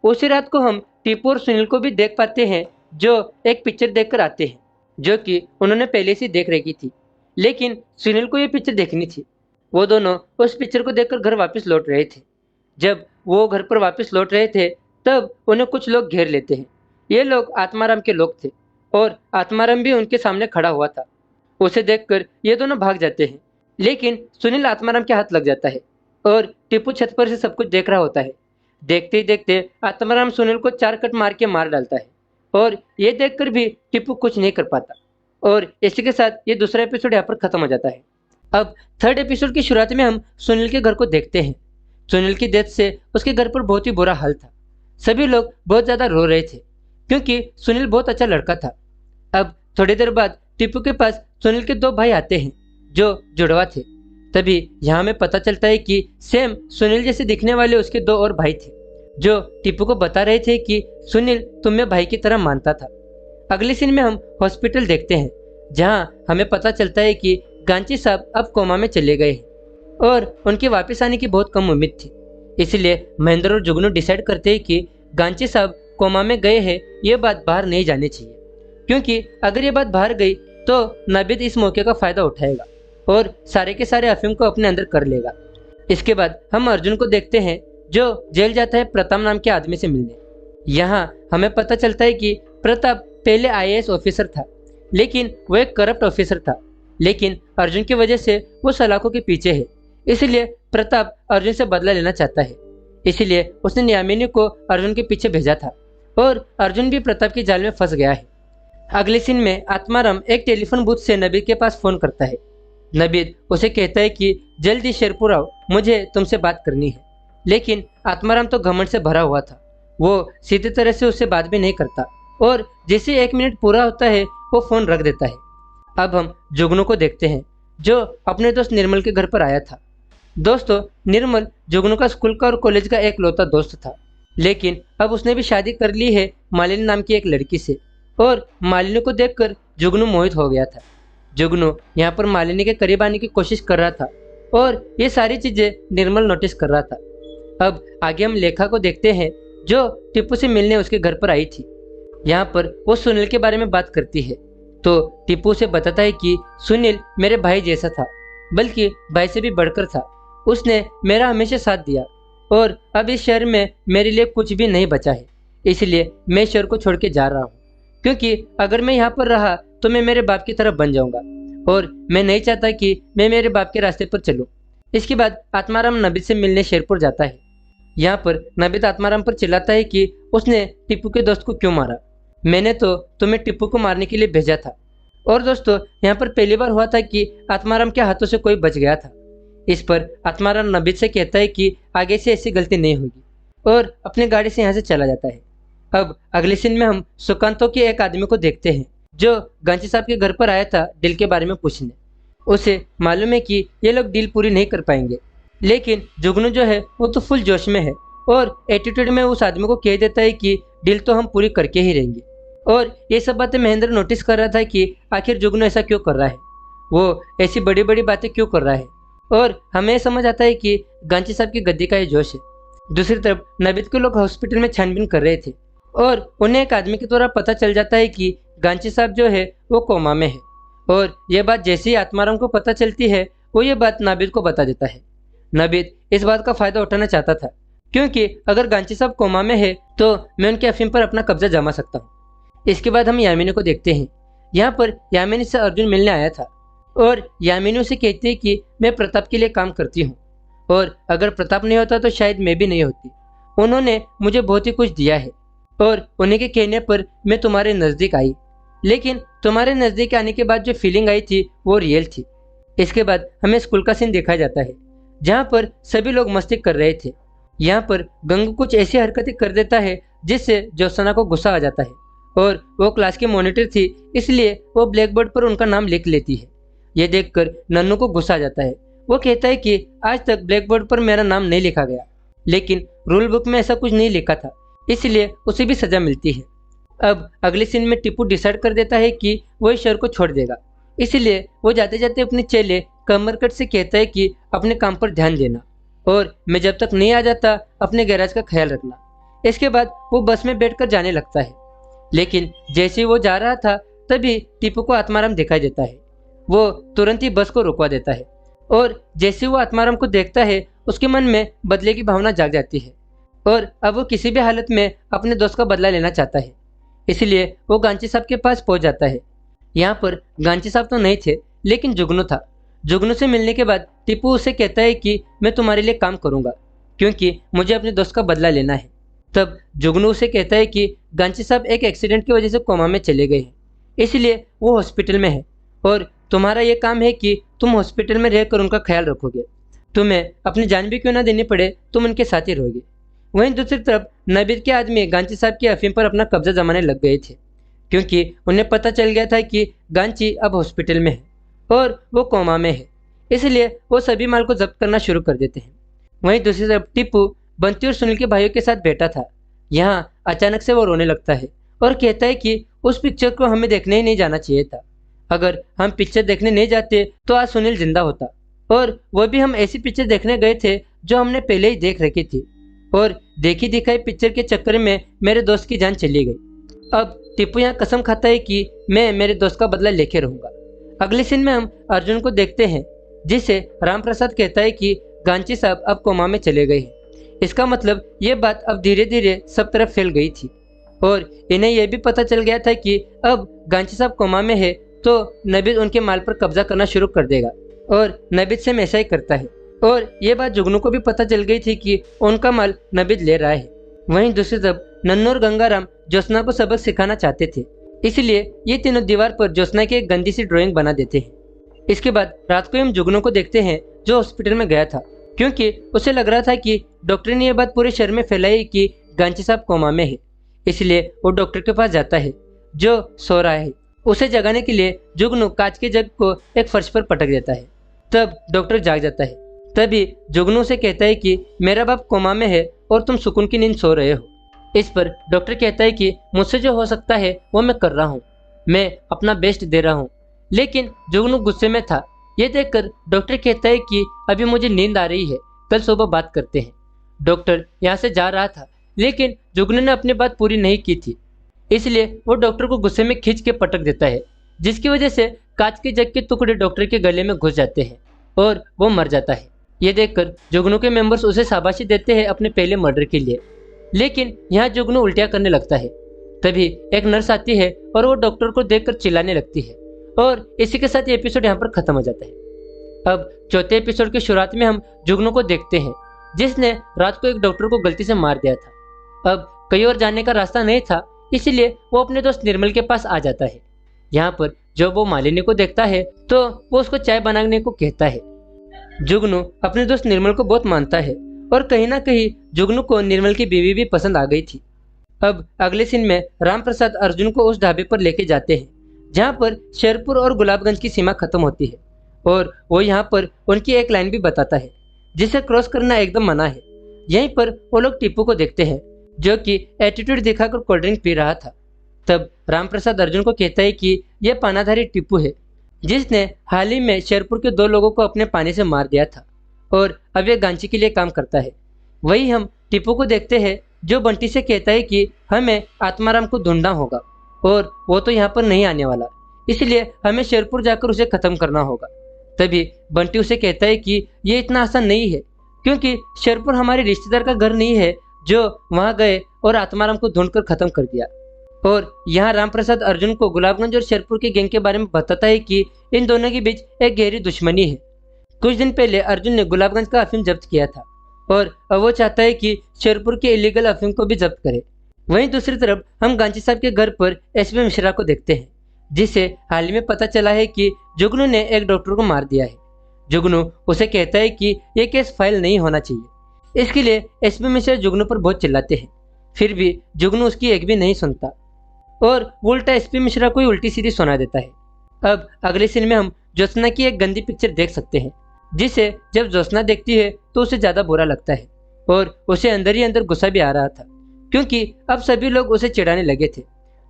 उसी रात को हम टीपू और सुनील को भी देख पाते हैं, जो एक पिक्चर देखकर आते हैं, जो कि उन्होंने पहले से देख रखी थी, लेकिन सुनील को ये पिक्चर देखनी थी। वो दोनों उस पिक्चर को देखकर घर वापस लौट रहे थे। जब वो घर पर वापस लौट रहे थे, तब उन्हें कुछ लोग घेर लेते हैं। ये लोग आत्माराम के लोग थे और आत्माराम भी उनके सामने खड़ा हुआ था। उसे देखकर ये दोनों भाग जाते हैं, लेकिन सुनील आत्माराम के हाथ लग जाता है और टीपू छत पर से सब कुछ देख रहा होता है। देखते ही देखते आत्माराम सुनील को 4 कट मार के मार डालता है और ये देखकर भी टीपू कुछ नहीं कर पाता और इसी के साथ ये दूसरा एपिसोड यहाँ पर खत्म हो जाता है। अब थर्ड एपिसोड की शुरुआत में हम सुनील के घर को देखते हैं। सुनील की डेथ से उसके घर पर बहुत ही बुरा हाल था। सभी लोग बहुत ज़्यादा रो रहे थे, क्योंकि सुनील बहुत अच्छा लड़का था। अब थोड़ी देर बाद टीपू के पास सुनील के 2 भाई आते हैं, जो जुड़वा थे। तभी यहाँ हमें पता चलता है कि सेम सुनील जैसे दिखने वाले उसके 2 और भाई थे, जो टीपू को बता रहे थे कि सुनील तुम्हें भाई की तरह मानता था। अगले सीन में हम हॉस्पिटल देखते हैं, जहाँ हमें पता चलता है कि गांची साहब अब कोमा में चले गए हैं और उनके वापस आने की बहुत कम उम्मीद थी। इसलिए महेंद्र और जुगनू डिसाइड करते हैं कि गांची साहब कोमा में गए हैं, ये बात बाहर नहीं जानी चाहिए, क्योंकि अगर ये बात बाहर गई तो नाबिद इस मौके का फायदा उठाएगा और सारे के सारे अफीम को अपने अंदर कर लेगा। इसके बाद हम अर्जुन को देखते हैं, जो जेल जाता है प्रताप नाम के आदमी से मिलने। यहाँ हमें पता चलता है कि प्रताप पहले IAS ऑफिसर था, लेकिन वो एक करप्ट ऑफिसर था। लेकिन अर्जुन की वजह से वो सलाखों के पीछे है, इसलिए प्रताप अर्जुन से बदला लेना चाहता है। इसलिए उसने यामिनी को अर्जुन के पीछे भेजा था और अर्जुन भी प्रताप की जाल में फंस गया है। अगले सीन में आत्माराम एक टेलीफोन बूथ से नबीद के पास फोन करता है। नबीद उसे कहता है कि जल्दी शेरपुर आओ, मुझे तुमसे बात करनी है। लेकिन आत्माराम तो घमंड से भरा हुआ था, वो सीधी तरह से उससे बात भी नहीं करता और जैसे 1 मिनट पूरा होता है वो फोन रख देता है। अब हम जुगनू को देखते हैं, जो अपने दोस्त निर्मल के घर पर आया था। दोस्तों, निर्मल जुगनू का स्कूल का और कॉलेज का एक लौता दोस्त था, लेकिन अब उसने भी शादी कर ली है मालिनी नाम की एक लड़की से और मालिनी को देखकर जुगनू मोहित हो गया था। जुगनू यहाँ पर मालिनी के करीब आने की कोशिश कर रहा था और ये सारी चीजें निर्मल नोटिस कर रहा था। अब आगे हम लेखा को देखते हैं, जो टीपू से मिलने उसके घर पर आई थी। यहाँ पर वो सुनील के बारे में बात करती है, तो टीपू से बताता है कि सुनील मेरे भाई जैसा था, बल्कि भाई से भी बढ़कर था। उसने मेरा हमेशा साथ दिया और अब इस शहर में मेरे लिए कुछ भी नहीं बचा है, इसलिए मैं शहर को छोड़ के जा रहा हूँ, क्योंकि अगर मैं यहाँ पर रहा तो मैं मेरे बाप की तरफ बन जाऊंगा और मैं नहीं चाहता कि मैं मेरे बाप के रास्ते पर चलूँ। इसके बाद आत्माराम नबीद से मिलने शेरपुर जाता है। यहाँ पर नबीद आत्माराम पर चिल्लाता है कि उसने टीपू के दोस्त को क्यों मारा, मैंने तो तुम्हें टीपू को मारने के लिए भेजा था। और दोस्तों, यहाँ पर पहली बार हुआ था कि आत्माराम के हाथों से कोई बच गया था। इस पर आत्माराम नबीद से कहता है कि आगे से ऐसी गलती नहीं होगी और अपनी गाड़ी से यहाँ से चला जाता है। अब अगले सीन में हम सुकांतो के एक आदमी को देखते हैं, जो गांची साहब के घर पर आया था डील के बारे में पूछने। उसे मालूम है कि ये लोग डील पूरी नहीं कर पाएंगे, लेकिन जुगनू जो है वो तो फुल जोश में है और एटीट्यूड में उस आदमी को कह देता है कि डील तो हम पूरी करके ही रहेंगे। और ये सब बातें महेंद्र नोटिस कर रहा था कि आखिर जुगनू ऐसा क्यों कर रहा है, वो ऐसी बड़ी बड़ी बातें क्यों कर रहा है, और हमें समझ आता है कि गांची साहब की गद्दी का ये जोश है। दूसरी तरफ नबीद के लोग हॉस्पिटल में छानबीन कर रहे थे और उन्हें एक आदमी के द्वारा पता चल जाता है कि गांची साहब जो है वो कोमा में है। और यह बात जैसे ही आत्माराम को पता चलती है, वो ये बात नाबिद को बता देता है। नाबिद इस बात का फायदा उठाना चाहता था, क्योंकि अगर गांची साहब कोमा में है तो मैं उनके अफीम पर अपना कब्जा जमा सकता हूँ। इसके बाद हम यामिनी को देखते हैं। यहाँ पर यामिनी से अर्जुन मिलने आया था और यामिनी उसे कहती है कि मैं प्रताप के लिए काम करती हूँ और अगर प्रताप नहीं होता तो शायद मैं भी नहीं होती। उन्होंने मुझे बहुत ही कुछ दिया है और उन्हीं के कहने पर मैं तुम्हारे नज़दीक आई, लेकिन तुम्हारे नज़दीक आने के बाद जो फीलिंग आई थी वो रियल थी। इसके बाद हमें स्कूल का सीन दिखाया जाता है, जहाँ पर सभी लोग मस्ती कर रहे थे यहाँ पर गंगू कुछ ऐसी हरकतें कर देता है जिससे ज्योत्सना को गुस्सा आ जाता है और वो क्लास की मॉनिटर थी, इसलिए वो ब्लैक बोर्ड पर उनका नाम लिख लेती है। ये देखकर नन्नू को गुस्सा आ जाता है। वो कहता है कि आज तक ब्लैक बोर्ड पर मेरा नाम नहीं लिखा गया, लेकिन रूल बुक में ऐसा कुछ नहीं लिखा था, इसलिए उसे भी सजा मिलती है। अब अगले सीन में टीपू डिसाइड कर देता है कि वो इस शहर को छोड़ देगा, इसलिए वो जाते जाते अपने चेले कमरकट से कहता है कि अपने काम पर ध्यान देना और मैं जब तक नहीं आ जाता अपने गैराज का ख्याल रखना। इसके बाद वो बस में बैठकर जाने लगता है, लेकिन जैसे ही वो जा रहा था तभी टीपू को आत्माराम दिखाई देता है। वो तुरंत ही बस को रुकवा देता है और जैसे वो आत्माराम को देखता है उसके मन में बदले की भावना जाग जाती है और अब वो किसी भी हालत में अपने दोस्त का बदला लेना चाहता है। इसलिए वो गांची साहब के पास पहुंच जाता है। यहाँ पर गांची साहब तो नहीं थे, लेकिन जुगनू था। जुगनू से मिलने के बाद टीपू उसे कहता है कि मैं तुम्हारे लिए काम करूंगा क्योंकि मुझे अपने दोस्त का बदला लेना है। तब जुगनू उसे कहता है कि गांची साहब एक एक्सीडेंट की वजह से कोमा में चले गए हैं, इसलिए वो हॉस्पिटल में है और तुम्हारा ये काम है कि तुम हॉस्पिटल में रहकर उनका ख्याल रखोगे। तुम्हें अपनी जान भी क्यों ना देनी पड़े, तुम उनके साथ ही रहोगे। वहीं दूसरी तरफ नबीद के आदमी गांची साहब की अफीम पर अपना कब्जा जमाने लग गए थे क्योंकि उन्हें पता चल गया था कि गांची अब हॉस्पिटल में है और वो कोमा में है, इसलिए वो सभी माल को जब्त करना शुरू कर देते हैं। वहीं दूसरी तरफ टीपू बंटी और सुनील के भाइयों के साथ बैठा था। यहाँ अचानक से वो रोने लगता है और कहता है कि उस पिक्चर को हमें देखने ही नहीं जाना चाहिए था। अगर हम पिक्चर देखने नहीं जाते तो आज सुनील जिंदा होता, और वो भी हम ऐसी पिक्चर देखने गए थे जो हमने पहले ही देख रखी थी, और देखी दिखाई पिक्चर के चक्कर में मेरे दोस्त की जान चली गई। अब टीपू यहाँ कसम खाता है कि मैं मेरे दोस्त का बदला लेके रहूंगा। अगले सीन में हम अर्जुन को देखते हैं, जिसे राम प्रसाद कहता है कि गांची साहब अब कोमा में चले गए हैं। इसका मतलब ये बात अब धीरे धीरे सब तरफ फैल गई थी और इन्हें यह भी पता चल गया था कि अब गांची साहब कोमा में है तो नबीद उनके माल पर कब्जा करना शुरू कर देगा, और नबीद से ऐसा ही करता है। और ये बात जुगनू को भी पता चल गई थी कि उनका माल नबीद ले रहा है। वहीं दूसरी तरफ नन्नू और गंगाराम ज्योत्सना को सबक सिखाना चाहते थे, इसलिए ये तीनों दीवार पर ज्योत्सना की एक गंदी सी ड्राइंग बना देते हैं। इसके बाद रात को हम जुगनू को देखते हैं जो हॉस्पिटल में गया था क्योंकि उसे लग रहा था कि डॉक्टर ने यह बात पूरे शहर में फैलाई कि गांची साहब कोमा में है, इसलिए वो डॉक्टर के पास जाता है जो सो रहा है। उसे जगाने के लिए जुगनू कांच के जग को एक फर्श पर पटक देता है। तब डॉक्टर जाग जाता है। तभी जुगनू से कहता है कि मेरा बाप कोमा में है और तुम सुकून की नींद सो रहे हो। इस पर डॉक्टर कहता है कि मुझसे जो हो सकता है वो मैं कर रहा हूँ, मैं अपना बेस्ट दे रहा हूँ। लेकिन जुगनू गुस्से में था। ये देखकर डॉक्टर कहता है कि अभी मुझे नींद आ रही है, कल सुबह बात करते हैं। डॉक्टर यहाँ से जा रहा था, लेकिन जुगनू ने अपनी बात पूरी नहीं की थी, इसलिए वो डॉक्टर को गुस्से में खींच के पटक देता है, जिसकी वजह से कांच के जग के टुकड़े डॉक्टर के गले में घुस जाते हैं और वो मर जाता है। ये देखकर जुगनू के मेंबर्स उसे शाबाशी देते हैं अपने पहले मर्डर के लिए, लेकिन यहाँ जुगनू उल्टियाँ करने लगता है। तभी एक नर्स आती है और वो डॉक्टर को देखकर चिल्लाने लगती है, और इसी के साथ ये एपिसोड यहाँ पर खत्म हो जाता है। अब चौथे एपिसोड की शुरुआत में हम जुगनू को देखते हैं, जिसने रात को एक डॉक्टर को गलती से मार दिया था। अब कहीं और जाने का रास्ता नहीं था, इसलिए वो अपने दोस्त निर्मल के पास आ जाता है। यहाँ पर जब वो मालिनी को देखता है तो वो उसको चाय बनाने को कहता है। जुगनू अपने दोस्त निर्मल को बहुत मानता है और कहीं ना कहीं जुगनू को निर्मल की बीवी भी पसंद आ गई थी। अब अगले सीन में राम प्रसाद अर्जुन को उस ढाबे पर लेके जाते हैं जहाँ पर शेरपुर और गुलाबगंज की सीमा खत्म होती है, और वो यहाँ पर उनकी एक लाइन भी बताता है जिसे क्रॉस करना एकदम मना है। यहीं पर वो लोग टीपू को देखते हैं जो कि एटीट्यूड दिखाकर कोल्ड ड्रिंक पी रहा था। तब रामप्रसाद अर्जुन को कहता है कि यह पानाधारी टीपू है जिसने हाल ही में शेरपुर के 2 लोगों को अपने पानी से मार दिया था और अब यह गांची के लिए काम करता है। वही हम टीपू को देखते हैं जो बंटी से कहता है कि हमें आत्माराम को ढूंढना होगा और वो तो यहाँ पर नहीं आने वाला, इसलिए हमें शेरपुर जाकर उसे खत्म करना होगा। तभी बंटी उसे कहता है कि ये इतना आसान नहीं है क्योंकि शेरपुर हमारे रिश्तेदार का घर नहीं है जो वहां गए और आत्माराम को ढूंढकर खत्म कर दिया। और यहाँ रामप्रसाद अर्जुन को गुलाबगंज और शेरपुर के गैंग के बारे में बताता है कि इन दोनों के बीच एक गहरी दुश्मनी है। कुछ दिन पहले अर्जुन ने गुलाबगंज का अफीम जब्त किया था और अब वो चाहता है कि शेरपुर के इलीगल अफीम को भी जब्त करे। वहीं दूसरी तरफ हम गांची साहब के घर पर एसपी मिश्रा को देखते हैं, जिसे हाल ही में पता चला है कि जुगनू ने एक डॉक्टर को मार दिया है। जुगनू उसे कहता है कि यह केस फाइल नहीं होना चाहिए, इसके लिए एसपी मिश्रा जुगनू पर बहुत चिल्लाते हैं, फिर भी जुगनू उसकी एक भी नहीं सुनता और उल्टा एसपी मिश्रा को ही उल्टी सीधी सुना देता है। अब अगले सीन में हम ज्योत्सना की एक गंदी पिक्चर देख सकते हैं, जिसे जब ज्योत्सना देखती है तो उसे ज्यादा बुरा लगता है और उसे अंदर ही अंदर गुस्सा भी आ रहा था, क्योंकि अब सभी लोग उसे चिढ़ाने लगे थे,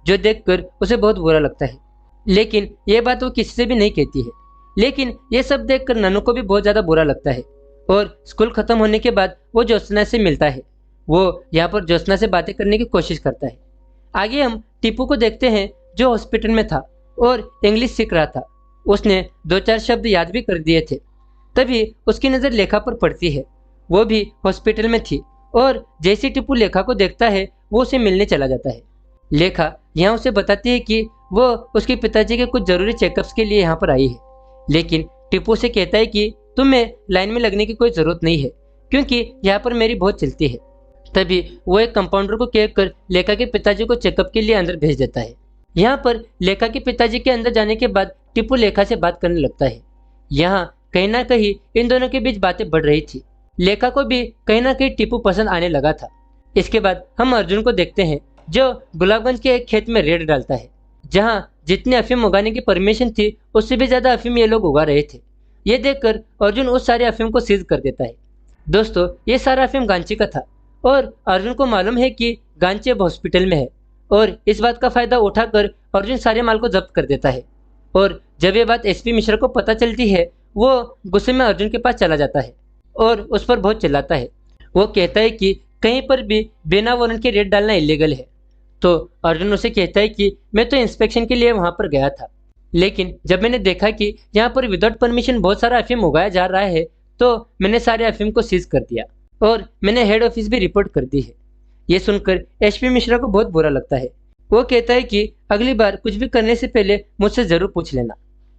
जो देखकर उसे बहुत बुरा लगता है। लेकिन यह बात वो किसी से भी नहीं कहती है। लेकिन यह सब देखकर नन्नू को भी बहुत ज्यादा बुरा लगता है और स्कूल खत्म होने के बाद वो ज्योत्सना से मिलता है। वो यहाँ पर ज्योत्सना से बातें करने की कोशिश करता है। आगे हम टीपू को देखते हैं, जो हॉस्पिटल में था और इंग्लिश सीख रहा था। उसने 2-4 शब्द याद भी कर दिए थे। तभी उसकी नज़र लेखा पर पड़ती है। वो भी हॉस्पिटल में थी और जैसे टीपू लेखा को देखता है वो उसे मिलने चला जाता है। लेखा यहाँ उसे बताती है कि वो उसके पिताजी के कुछ जरूरी चेकअप्स के लिए यहाँ पर आई है, लेकिन टीपू से कहता है कि तुम्हें लाइन में लगने की कोई ज़रूरत नहीं है, क्योंकि यहाँ पर मेरी बहुत चलती है। तभी वो एक कंपाउंडर को कहकर लेखा के पिताजी को चेकअप के लिए अंदर भेज देता है। यहाँ पर लेखा के पिताजी के अंदर जाने के बाद टीपू लेखा से बात करने लगता है। यहाँ कहीं ना कहीं इन दोनों के बीच बातें बढ़ रही थी। लेखा को भी कहीं ना कहीं टीपू पसंद आने लगा था। इसके बाद हम अर्जुन को देखते हैं, जो गुलाबगंज के एक खेत में रेड डालता है, जहाँ जितनी अफीम उगाने की परमिशन थी उससे भी ज्यादा अफीम ये लोग उगा रहे थे। ये देखकर अर्जुन उस सारे अफीम को सीज कर देता है। दोस्तों, ये सारा अफीम गांची का था और अर्जुन को मालूम है कि गांची अब हॉस्पिटल में है और इस बात का फायदा उठाकर अर्जुन सारे माल को जब्त कर देता है। और जब ये बात एसपी मिश्रा को पता चलती है, वो गुस्से में अर्जुन के पास चला जाता है और उस पर बहुत चिल्लाता है। वो कहता है कि कहीं पर भी बिना वारंट के रेड डालना इलीगल है। तो अर्जुन उसे कहता है कि मैं तो इंस्पेक्शन के लिए वहां पर गया था, लेकिन जब मैंने देखा कि यहाँ पर विदाउट परमिशन बहुत सारा अफीम उगाया जा रहा है, तो मैंने सारे अफीम को सीज कर दिया और मैंने हेड ऑफिस भी रिपोर्ट कर दी है। ये सुनकर एसपी मिश्रा को बहुत बुरा लगता है। वो कहता है कि अगली बार कुछ भी करने से पहले मुझसे जरूर पूछ लेना।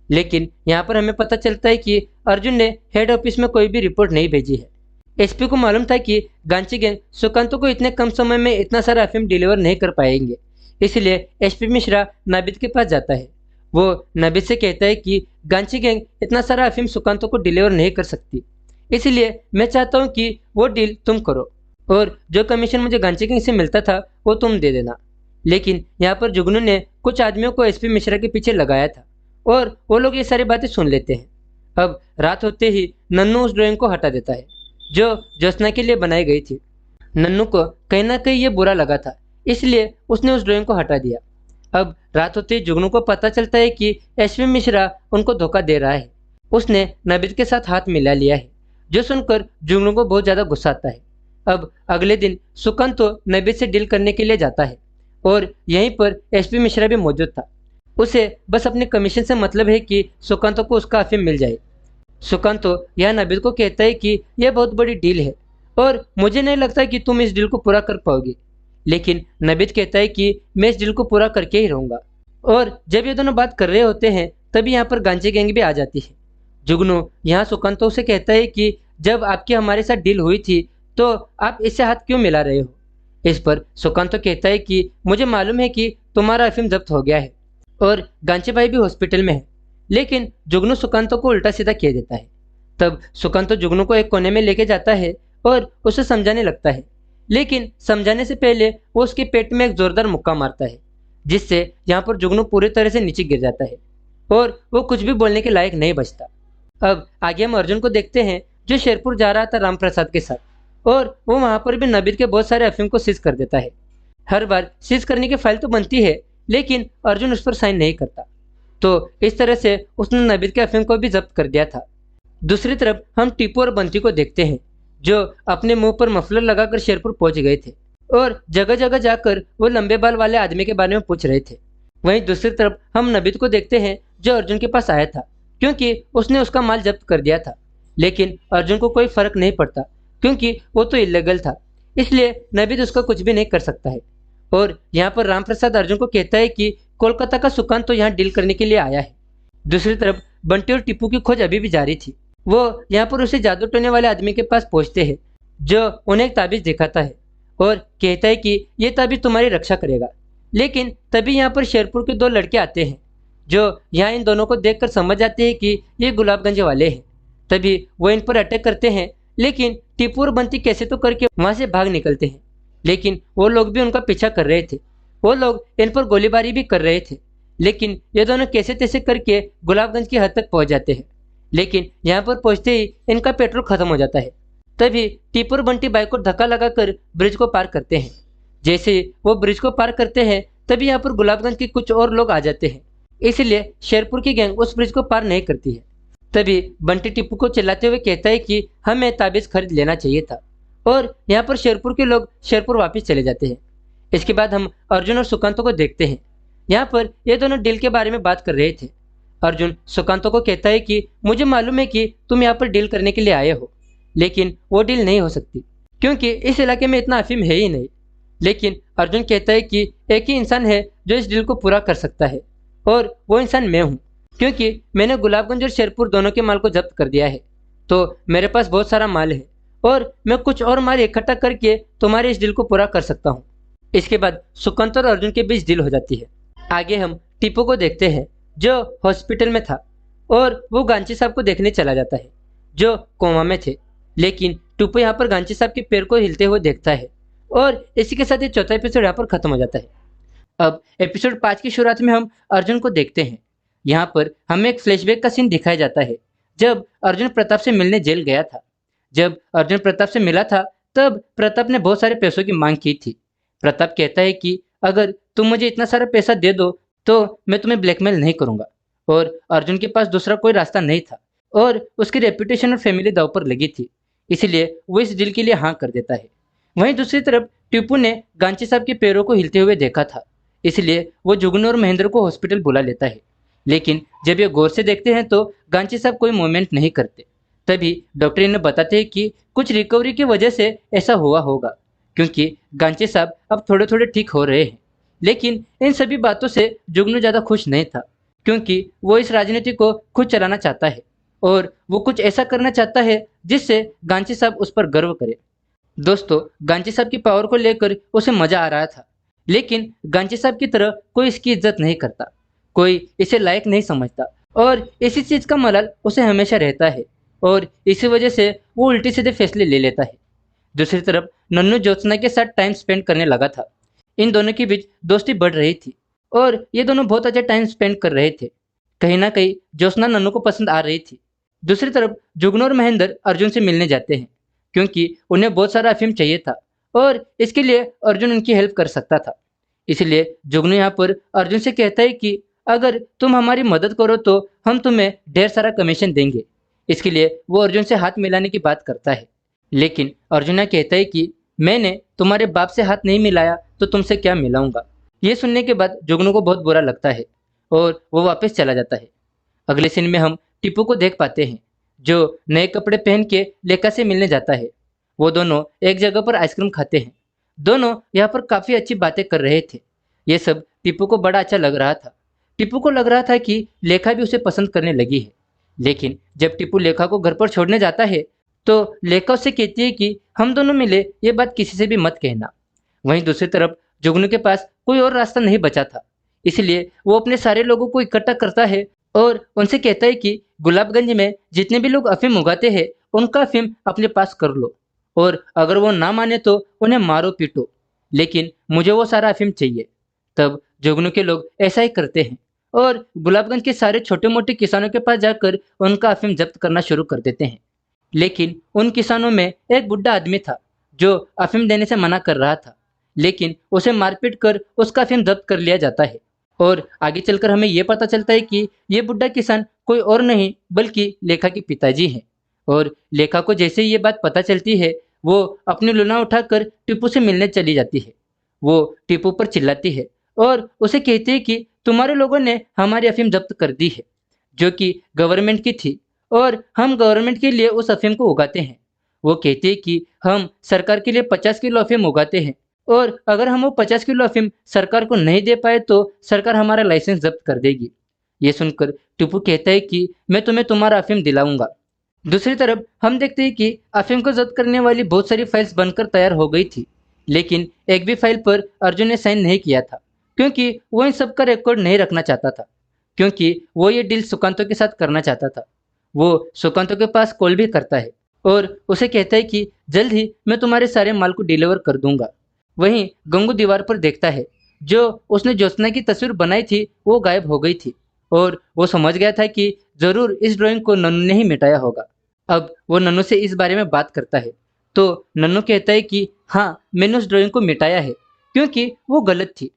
लेकिन यहाँ पर हमें पता चलता है कि अर्जुन ने हेड ऑफिस में कोई भी रिपोर्ट नहीं भेजी है। एसपी को मालूम था कि गांची गैंग सुकांतों को इतने कम समय में इतना सारा अफीम डिलीवर नहीं कर पाएंगे, इसलिए एसपी मिश्रा नाबिद के पास जाता है। वो नाबिद से कहता है कि गांची गैंग इतना सारा अफीम सुकांतों को डिलीवर नहीं कर सकती, इसलिए मैं चाहता हूँ कि वो डील तुम करो और जो कमीशन मुझे गांची गैंग से मिलता था वो तुम दे देना। लेकिन यहाँ पर जुगनू ने कुछ आदमियों को एसपी मिश्रा के पीछे लगाया था और वो लोग ये सारी बातें सुन लेते हैं। अब रात होते ही नन्नू उस ड्राइंग को हटा देता है जो ज्योत्सना के लिए बनाई गई थी। नन्नू को कहीं ना कहीं ये बुरा लगा था, इसलिए उसने उस ड्राइंग को हटा दिया। अब रात होते ही जुगनू को पता चलता है कि एसपी मिश्रा उनको धोखा दे रहा है। उसने नाबिद के साथ हाथ मिला लिया है, जो सुनकर जुगनू को बहुत ज्यादा गुस्सा आता है। अब अगले दिन सुकांत तो नाबिद से डील करने के लिए जाता है और यहीं पर एसपी मिश्रा भी मौजूद था। उसे बस अपने कमीशन से मतलब है कि सुकांतों को उसका अफीम मिल जाए। सुकांतो यह नाबिद को कहता है कि यह बहुत बड़ी डील है और मुझे नहीं लगता कि तुम इस डील को पूरा कर पाओगे। लेकिन नाबिद कहता है कि मैं इस डील को पूरा करके ही रहूंगा। और जब ये दोनों बात कर रहे होते हैं, तभी यहाँ पर गांजे गैंग भी आ जाती है। जुगनू यहाँ सुकांतो से कहता है कि जब आपकी हमारे साथ डील हुई थी तो आप इससे हाथ क्यों मिला रहे हो। इस पर सुकांतो कहता है कि मुझे मालूम है कि तुम्हारा अफीम जब्त हो गया है और गांचे भाई भी हॉस्पिटल में है। लेकिन जुगनू सुकांतो को उल्टा सीधा कह देता है। तब सुकांतो जुगनू को एक कोने में लेके जाता है और उसे समझाने लगता है, लेकिन समझाने से पहले वो उसके पेट में एक जोरदार मुक्का मारता है, जिससे यहाँ पर जुगनू पूरी तरह से नीचे गिर जाता है और वो कुछ भी बोलने के लायक नहीं बचता। अब आगे हम अर्जुन को देखते हैं, जो शेरपुर जा रहा था राम प्रसाद के साथ, और वो वहां पर भी नाबिद के बहुत सारे अफीम को सीज कर देता है। हर बार सीज करने की फाइल तो बनती है, लेकिन अर्जुन उस पर साइन नहीं करता, तो इस तरह से उसने नाबिद के अफीम को भी जब्त कर दिया था। दूसरी तरफ हम टीपू और बंटी को देखते हैं, जो अपने मुंह पर मफलर लगाकर शेरपुर पहुंच गए थे और जगह जगह जाकर वो लंबे बाल वाले आदमी के बारे में पूछ रहे थे। वहीं दूसरी तरफ हम नाबिद को देखते हैं, जो अर्जुन के पास आया था क्योंकि उसने उसका माल जब्त कर दिया था। लेकिन अर्जुन को कोई फर्क नहीं पड़ता क्योंकि वो तो इल्लीगल था, इसलिए नाबिद उसका कुछ भी नहीं कर सकता है। और यहाँ पर राम प्रसाद अर्जुन को कहता है कि कोलकाता का सुकांत तो यहाँ डील करने के लिए आया है। दूसरी तरफ बंटी और टीपू की खोज अभी भी जारी थी। वो यहाँ पर उसे जादू टोने वाले आदमी के पास पहुंचते हैं, जो उन्हें एक ताबीज दिखाता है और कहता है कि ये ताबीज तुम्हारी रक्षा करेगा। लेकिन तभी यहाँ पर शेरपुर के दो लड़के आते हैं, जो यहाँ इन दोनों को देखकर समझ जाते हैं कि ये गुलाबगंज वाले हैं। तभी वो इन पर अटैक करते हैं, लेकिन टीपू और बंटी कैसे तो करके वहां से भाग निकलते हैं, लेकिन वो लोग भी उनका पीछा कर रहे थे। वो लोग इन पर गोलीबारी भी कर रहे थे, लेकिन ये दोनों कैसे तैसे करके गुलाबगंज की हद तक पहुंच जाते हैं। लेकिन यहाँ पर पहुंचते ही इनका पेट्रोल खत्म हो जाता है। तभी टीपू और बंटी बाइक को धक्का लगाकर ब्रिज को पार करते हैं। जैसे ही वो ब्रिज को पार करते हैं तभी यहाँ पर गुलाबगंज के कुछ और लोग आ जाते हैं, इसलिए शेरपुर की गैंग उस ब्रिज को पार नहीं करती है। तभी बंटी टीपू को चिल्लाते हुए कहता है कि हमें ताबीज खरीद लेना चाहिए था, और यहाँ पर शेरपुर के लोग शेरपुर वापस चले जाते हैं। इसके बाद हम अर्जुन और सुकांतो को देखते हैं। यहाँ पर ये दोनों डील के बारे में बात कर रहे थे। अर्जुन सुकांतो को कहता है कि मुझे मालूम है कि तुम यहाँ पर डील करने के लिए आए हो, लेकिन वो डील नहीं हो सकती क्योंकि इस इलाके में इतना अफीम है ही नहीं। लेकिन अर्जुन कहता है कि एक ही इंसान है जो इस डील को पूरा कर सकता है, और वो इंसान मैं हूँ, क्योंकि मैंने गुलाबगंज और शेरपुर दोनों के माल को जब्त कर दिया है। तो मेरे पास बहुत सारा माल है और मैं कुछ और माल इकट्ठा करके तुम्हारे इस डील को पूरा कर सकता हूँ। इसके बाद सुकांतो और अर्जुन के बीच डील हो जाती है। आगे हम टीपू को देखते हैं जो हॉस्पिटल में था, और वो गांची साहब को देखने चला जाता है जो कोमा में थे। लेकिन टीपू यहाँ पर गांची साहब के पैर को हिलते हुए देखता है, और इसी के साथ ये चौथा एपिसोड यहाँ पर खत्म हो जाता है। अब एपिसोड 5 की शुरुआत में हम अर्जुन को देखते हैं। यहाँ पर हमें एक फ्लैशबैक का सीन दिखाया जाता है जब अर्जुन प्रताप से मिलने जेल गया था। जब अर्जुन प्रताप से मिला था तब प्रताप ने बहुत सारे पैसों की मांग की थी। प्रताप कहता है कि अगर तुम मुझे इतना सारा पैसा दे दो तो मैं तुम्हें ब्लैकमेल नहीं करूंगा, और अर्जुन के पास दूसरा कोई रास्ता नहीं था और उसकी रेपुटेशन और फैमिली दांव पर लगी थी, इसलिए वो इस डील के लिए हाँ कर देता है। वहीं दूसरी तरफ टीपू ने गांची साहब के पैरों को हिलते हुए देखा था, इसलिए वो जुगनू और महेंद्र को हॉस्पिटल बुला लेता है। लेकिन जब ये गौर से देखते हैं तो गांची साहब कोई मूवमेंट नहीं करते। तभी डॉक्टर इन्हें बताते हैं कि कुछ रिकवरी की वजह से ऐसा हुआ होगा, क्योंकि गांची साहब अब थोड़े थोड़े ठीक हो रहे हैं। लेकिन इन सभी बातों से जुगनू ज़्यादा खुश नहीं था, क्योंकि वो इस राजनीति को खुद चलाना चाहता है और वो कुछ ऐसा करना चाहता है जिससे गांची साहब उस पर गर्व करे। दोस्तों, गांची साहब की पावर को लेकर उसे मजा आ रहा था, लेकिन गांची साहब की तरह कोई इसकी इज्जत नहीं करता, कोई इसे लायक नहीं समझता, और इसी चीज का मलाल उसे हमेशा रहता है, और इसी वजह से वो उल्टे सीधे फैसले ले लेता है। दूसरी तरफ नन्नू ज्योत्सना के साथ टाइम स्पेंड करने लगा था। इन दोनों के बीच दोस्ती बढ़ रही थी और ये दोनों बहुत अच्छा टाइम स्पेंड कर रहे थे। कहीं ना कहीं ज्योत्सना नन्नू को पसंद आ रही थी। दूसरी तरफ जुगनू और महेंद्र अर्जुन से मिलने जाते हैं, क्योंकि उन्हें बहुत सारा अफीम चाहिए था और इसके लिए अर्जुन उनकी हेल्प कर सकता था। इसलिए जुगनू यहाँ पर अर्जुन से कहता है कि अगर तुम हमारी मदद करो तो हम तुम्हें ढेर सारा कमीशन देंगे। इसके लिए वो अर्जुन से हाथ मिलाने की बात करता है, लेकिन अर्जुन यहाँ कहता है कि मैंने तुम्हारे बाप से हाथ नहीं मिलाया तो तुमसे क्या मिलाऊंगा। ये सुनने के बाद जुगनू को बहुत बुरा लगता है और वो वापस चला जाता है। अगले सीन में हम टीपू को देख पाते हैं जो नए कपड़े पहन के लेखा से मिलने जाता है। वो दोनों एक जगह पर आइसक्रीम खाते हैं। दोनों यहाँ पर काफ़ी अच्छी बातें कर रहे थे। ये सब टीपू को बड़ा अच्छा लग रहा था। टीपू को लग रहा था कि लेखा भी उसे पसंद करने लगी है। लेकिन जब टीपू लेखा को घर पर छोड़ने जाता है तो लेखा उससे कहती है कि हम दोनों मिले ये बात किसी से भी मत कहना। वहीं दूसरी तरफ जुगनू के पास कोई और रास्ता नहीं बचा था, इसलिए वो अपने सारे लोगों को इकट्ठा करता है और उनसे कहता है कि गुलाबगंज में जितने भी लोग अफीम उगाते हैं उनका अफीम अपने पास कर लो, और अगर वो ना माने तो उन्हें मारो पीटो, लेकिन मुझे वो सारा अफीम चाहिए। तब जुगनू के लोग ऐसा ही करते हैं और गुलाबगंज के सारे छोटे मोटे किसानों के पास जाकर उनका अफीम जब्त करना शुरू कर देते हैं। लेकिन उन किसानों में एक बुढ़ा आदमी था जो अफीम देने से मना कर रहा था, लेकिन उसे मारपीट कर उसका अफीम जब्त कर लिया जाता है। और आगे चलकर हमें यह पता चलता है कि ये बुढ़ा किसान कोई और नहीं बल्कि लेखा के पिताजी हैं। और लेखा को जैसे ही ये बात पता चलती है वो अपनी लूना उठाकर टीपू से मिलने चली जाती है। वो टीपू पर चिल्लाती है और उसे कहती है कि तुम्हारे लोगों ने हमारी अफीम जब्त कर दी है जो कि गवर्नमेंट की थी, और हम गवर्नमेंट के लिए उस अफीम को उगाते हैं। वो कहती है कि हम सरकार के लिए 50 किलो अफीम उगाते हैं, और अगर हम वो 50 किलो अफीम सरकार को नहीं दे पाए तो सरकार हमारा लाइसेंस जब्त कर देगी। ये सुनकर टीपू कहता है कि मैं तुम्हें तुम्हारा अफीम दिलाऊंगा। दूसरी तरफ हम देखते हैं कि अफीम को जब्त करने वाली बहुत सारी फाइल्स बनकर तैयार हो गई थी, लेकिन एक भी फाइल पर अर्जुन ने साइन नहीं किया था, क्योंकि वो इन सब का रिकॉर्ड नहीं रखना चाहता था, क्योंकि वो ये डील सुकांतो के साथ करना चाहता था। वो सुकांतो के पास कॉल भी करता है और उसे कहता है कि जल्द ही मैं तुम्हारे सारे माल को डिलीवर कर दूंगा। वहीं गंगू दीवार पर देखता है, जो उसने ज्योत्सना की तस्वीर बनाई थी वो गायब हो गई थी और वो समझ गया था कि जरूर इस ड्राइंग को नन्नू ने ही मिटाया होगा। अब वो नन्नू से इस बारे में बात करता है, तो नन्नू कहता है कि हाँ, मैंने उस ड्राइंग को मिटाया है क्योंकि वो गलत थी।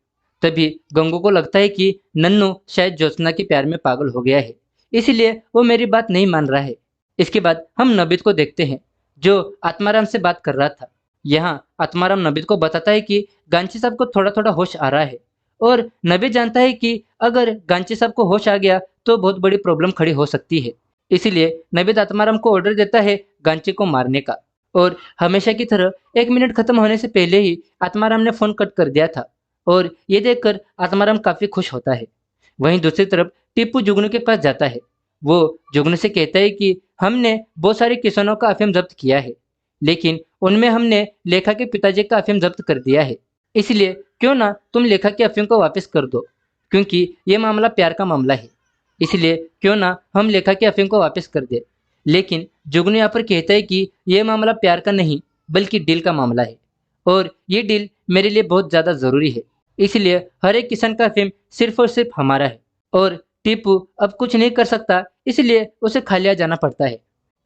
तभी गंगू को लगता है कि नन्नू शायद ज्योत्सना के प्यार में पागल हो गया है, इसलिए वो मेरी बात नहीं मान रहा है। इसके बाद हम नबित को देखते हैं, जो आत्माराम से बात कर रहा था। यहाँ आत्माराम नबित को बताता है कि गांची साहब को थोड़ा थोड़ा होश आ रहा है और नबित जानता है कि अगर गांची साहब को होश आ गया तो बहुत बड़ी प्रॉब्लम खड़ी हो सकती है। इसीलिए नबित आत्माराम को ऑर्डर देता है गांची को मारने का। और हमेशा की तरह 1 मिनट खत्म होने से पहले ही आत्माराम ने फोन कट कर दिया था और ये देखकर आत्माराम काफी खुश होता है। वहीं दूसरी तरफ टीपू जुगनू के पास जाता है। वो जुगनू से कहता है कि हमने बहुत सारे किसानों का अफीम जब्त किया है, लेकिन उनमें हमने लेखा के पिताजी का अफीम जब्त कर दिया है। इसलिए क्यों ना तुम लेखा के अफीम को वापस कर दो, क्योंकि ये मामला प्यार का मामला है। इसलिए क्यों ना हम लेखा के अफीम को वापस कर दे। लेकिन जुगनू यहाँ पर कहता है कि यह मामला प्यार का नहीं बल्कि डील का मामला है और ये डील मेरे लिए बहुत ज्यादा जरूरी है। इसलिए हर एक किसान का अफीम सिर्फ और सिर्फ हमारा है और टीपू अब कुछ नहीं कर सकता, इसलिए उसे खालिया जाना पड़ता है।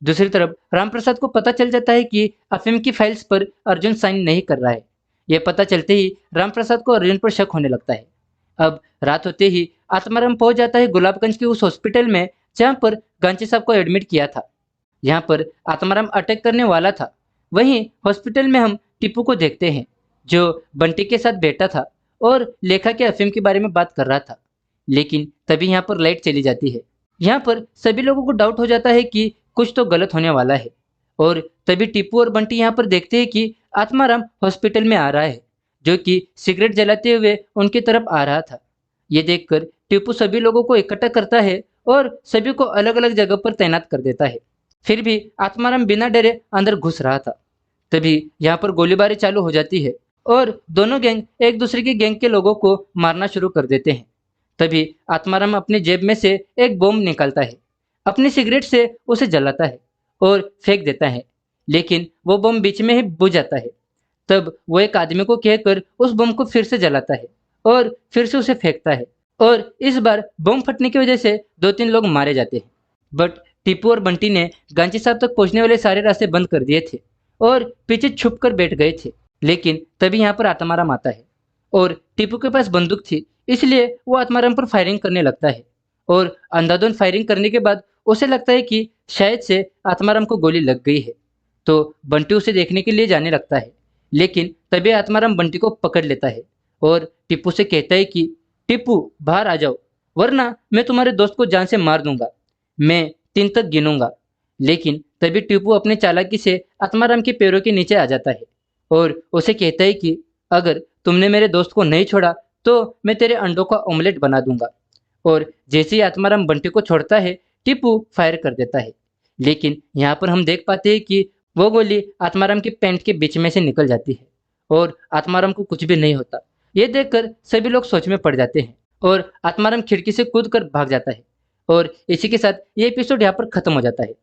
दूसरी तरफ रामप्रसाद को पता चल जाता है कि अफीम की फाइल्स पर अर्जुन साइन नहीं कर रहा है। यह पता चलते ही रामप्रसाद को अर्जुन पर शक होने लगता है। अब रात होते ही आत्माराम पहुंच जाता है गुलाबगंज के उस हॉस्पिटल में जहां पर गांची साहब को एडमिट किया था। यहाँ पर आत्माराम अटैक करने वाला था। वहीं हॉस्पिटल में हम टीपू को देखते हैं, जो बंटी के साथ बैठा था और लेखा के अफीम के बारे में बात कर रहा था। लेकिन तभी यहाँ पर लाइट चली जाती है। यहाँ पर सभी लोगों को डाउट हो जाता है कि कुछ तो गलत होने वाला है और तभी टीपू और बंटी यहाँ पर देखते हैं कि आत्माराम हॉस्पिटल में आ रहा है, जो कि सिगरेट जलाते हुए उनकी तरफ आ रहा था। ये देखकर टीपू सभी लोगों को इकट्ठा करता है और सभी को अलग अलग जगह पर तैनात कर देता है। फिर भी आत्माराम बिना डरे अंदर घुस रहा था। तभी यहाँ पर गोलीबारी चालू हो जाती है और दोनों गैंग एक दूसरे की गैंग के लोगों को मारना शुरू कर देते हैं। तभी आत्माराम अपनी जेब में से एक बम निकालता है, अपनी सिगरेट से उसे जलाता है और फेंक देता है, लेकिन वो बम बीच में ही बुझ जाता है। तब वो एक आदमी को कहकर उस बम को फिर से जलाता है और फिर से उसे फेंकता है और इस बार बम फटने की वजह से 2-3 लोग मारे जाते हैं। बट टीपू और बंटी ने गांची साहब तक पहुंचने वाले सारे रास्ते बंद कर दिए थे और पीछे छुप कर बैठ गए थे। लेकिन तभी यहाँ पर आत्माराम आता है और टीपू के पास बंदूक थी, इसलिए वो आत्माराम पर फायरिंग करने लगता है और अंधाधुंध फायरिंग करने के बाद उसे लगता है कि शायद से आत्माराम को गोली लग गई है। तो बंटी उसे देखने के लिए जाने लगता है, लेकिन तभी आत्माराम बंटी को पकड़ लेता है और टीपू से कहता है कि टीपू बाहर आ जाओ, वरना मैं तुम्हारे दोस्त को जान से मार दूंगा। मैं 3 तक गिनूंगा। लेकिन तभी टीपू अपने चालाकी से आत्माराम के पैरों के नीचे आ जाता है और उसे कहता है कि अगर तुमने मेरे दोस्त को नहीं छोड़ा तो मैं तेरे अंडों का ऑमलेट बना दूंगा। और जैसे ही आत्माराम बंटी को छोड़ता है, टीपू फायर कर देता है। लेकिन यहाँ पर हम देख पाते हैं कि वो गोली आत्माराम के पैंट के बीच में से निकल जाती है और आत्माराम को कुछ भी नहीं होता। ये देखकर सभी लोग सोच में पड़ जाते हैं और आत्माराम खिड़की से कूद कर भाग जाता है और इसी के साथ ये एपिसोड यहाँ पर खत्म हो जाता है।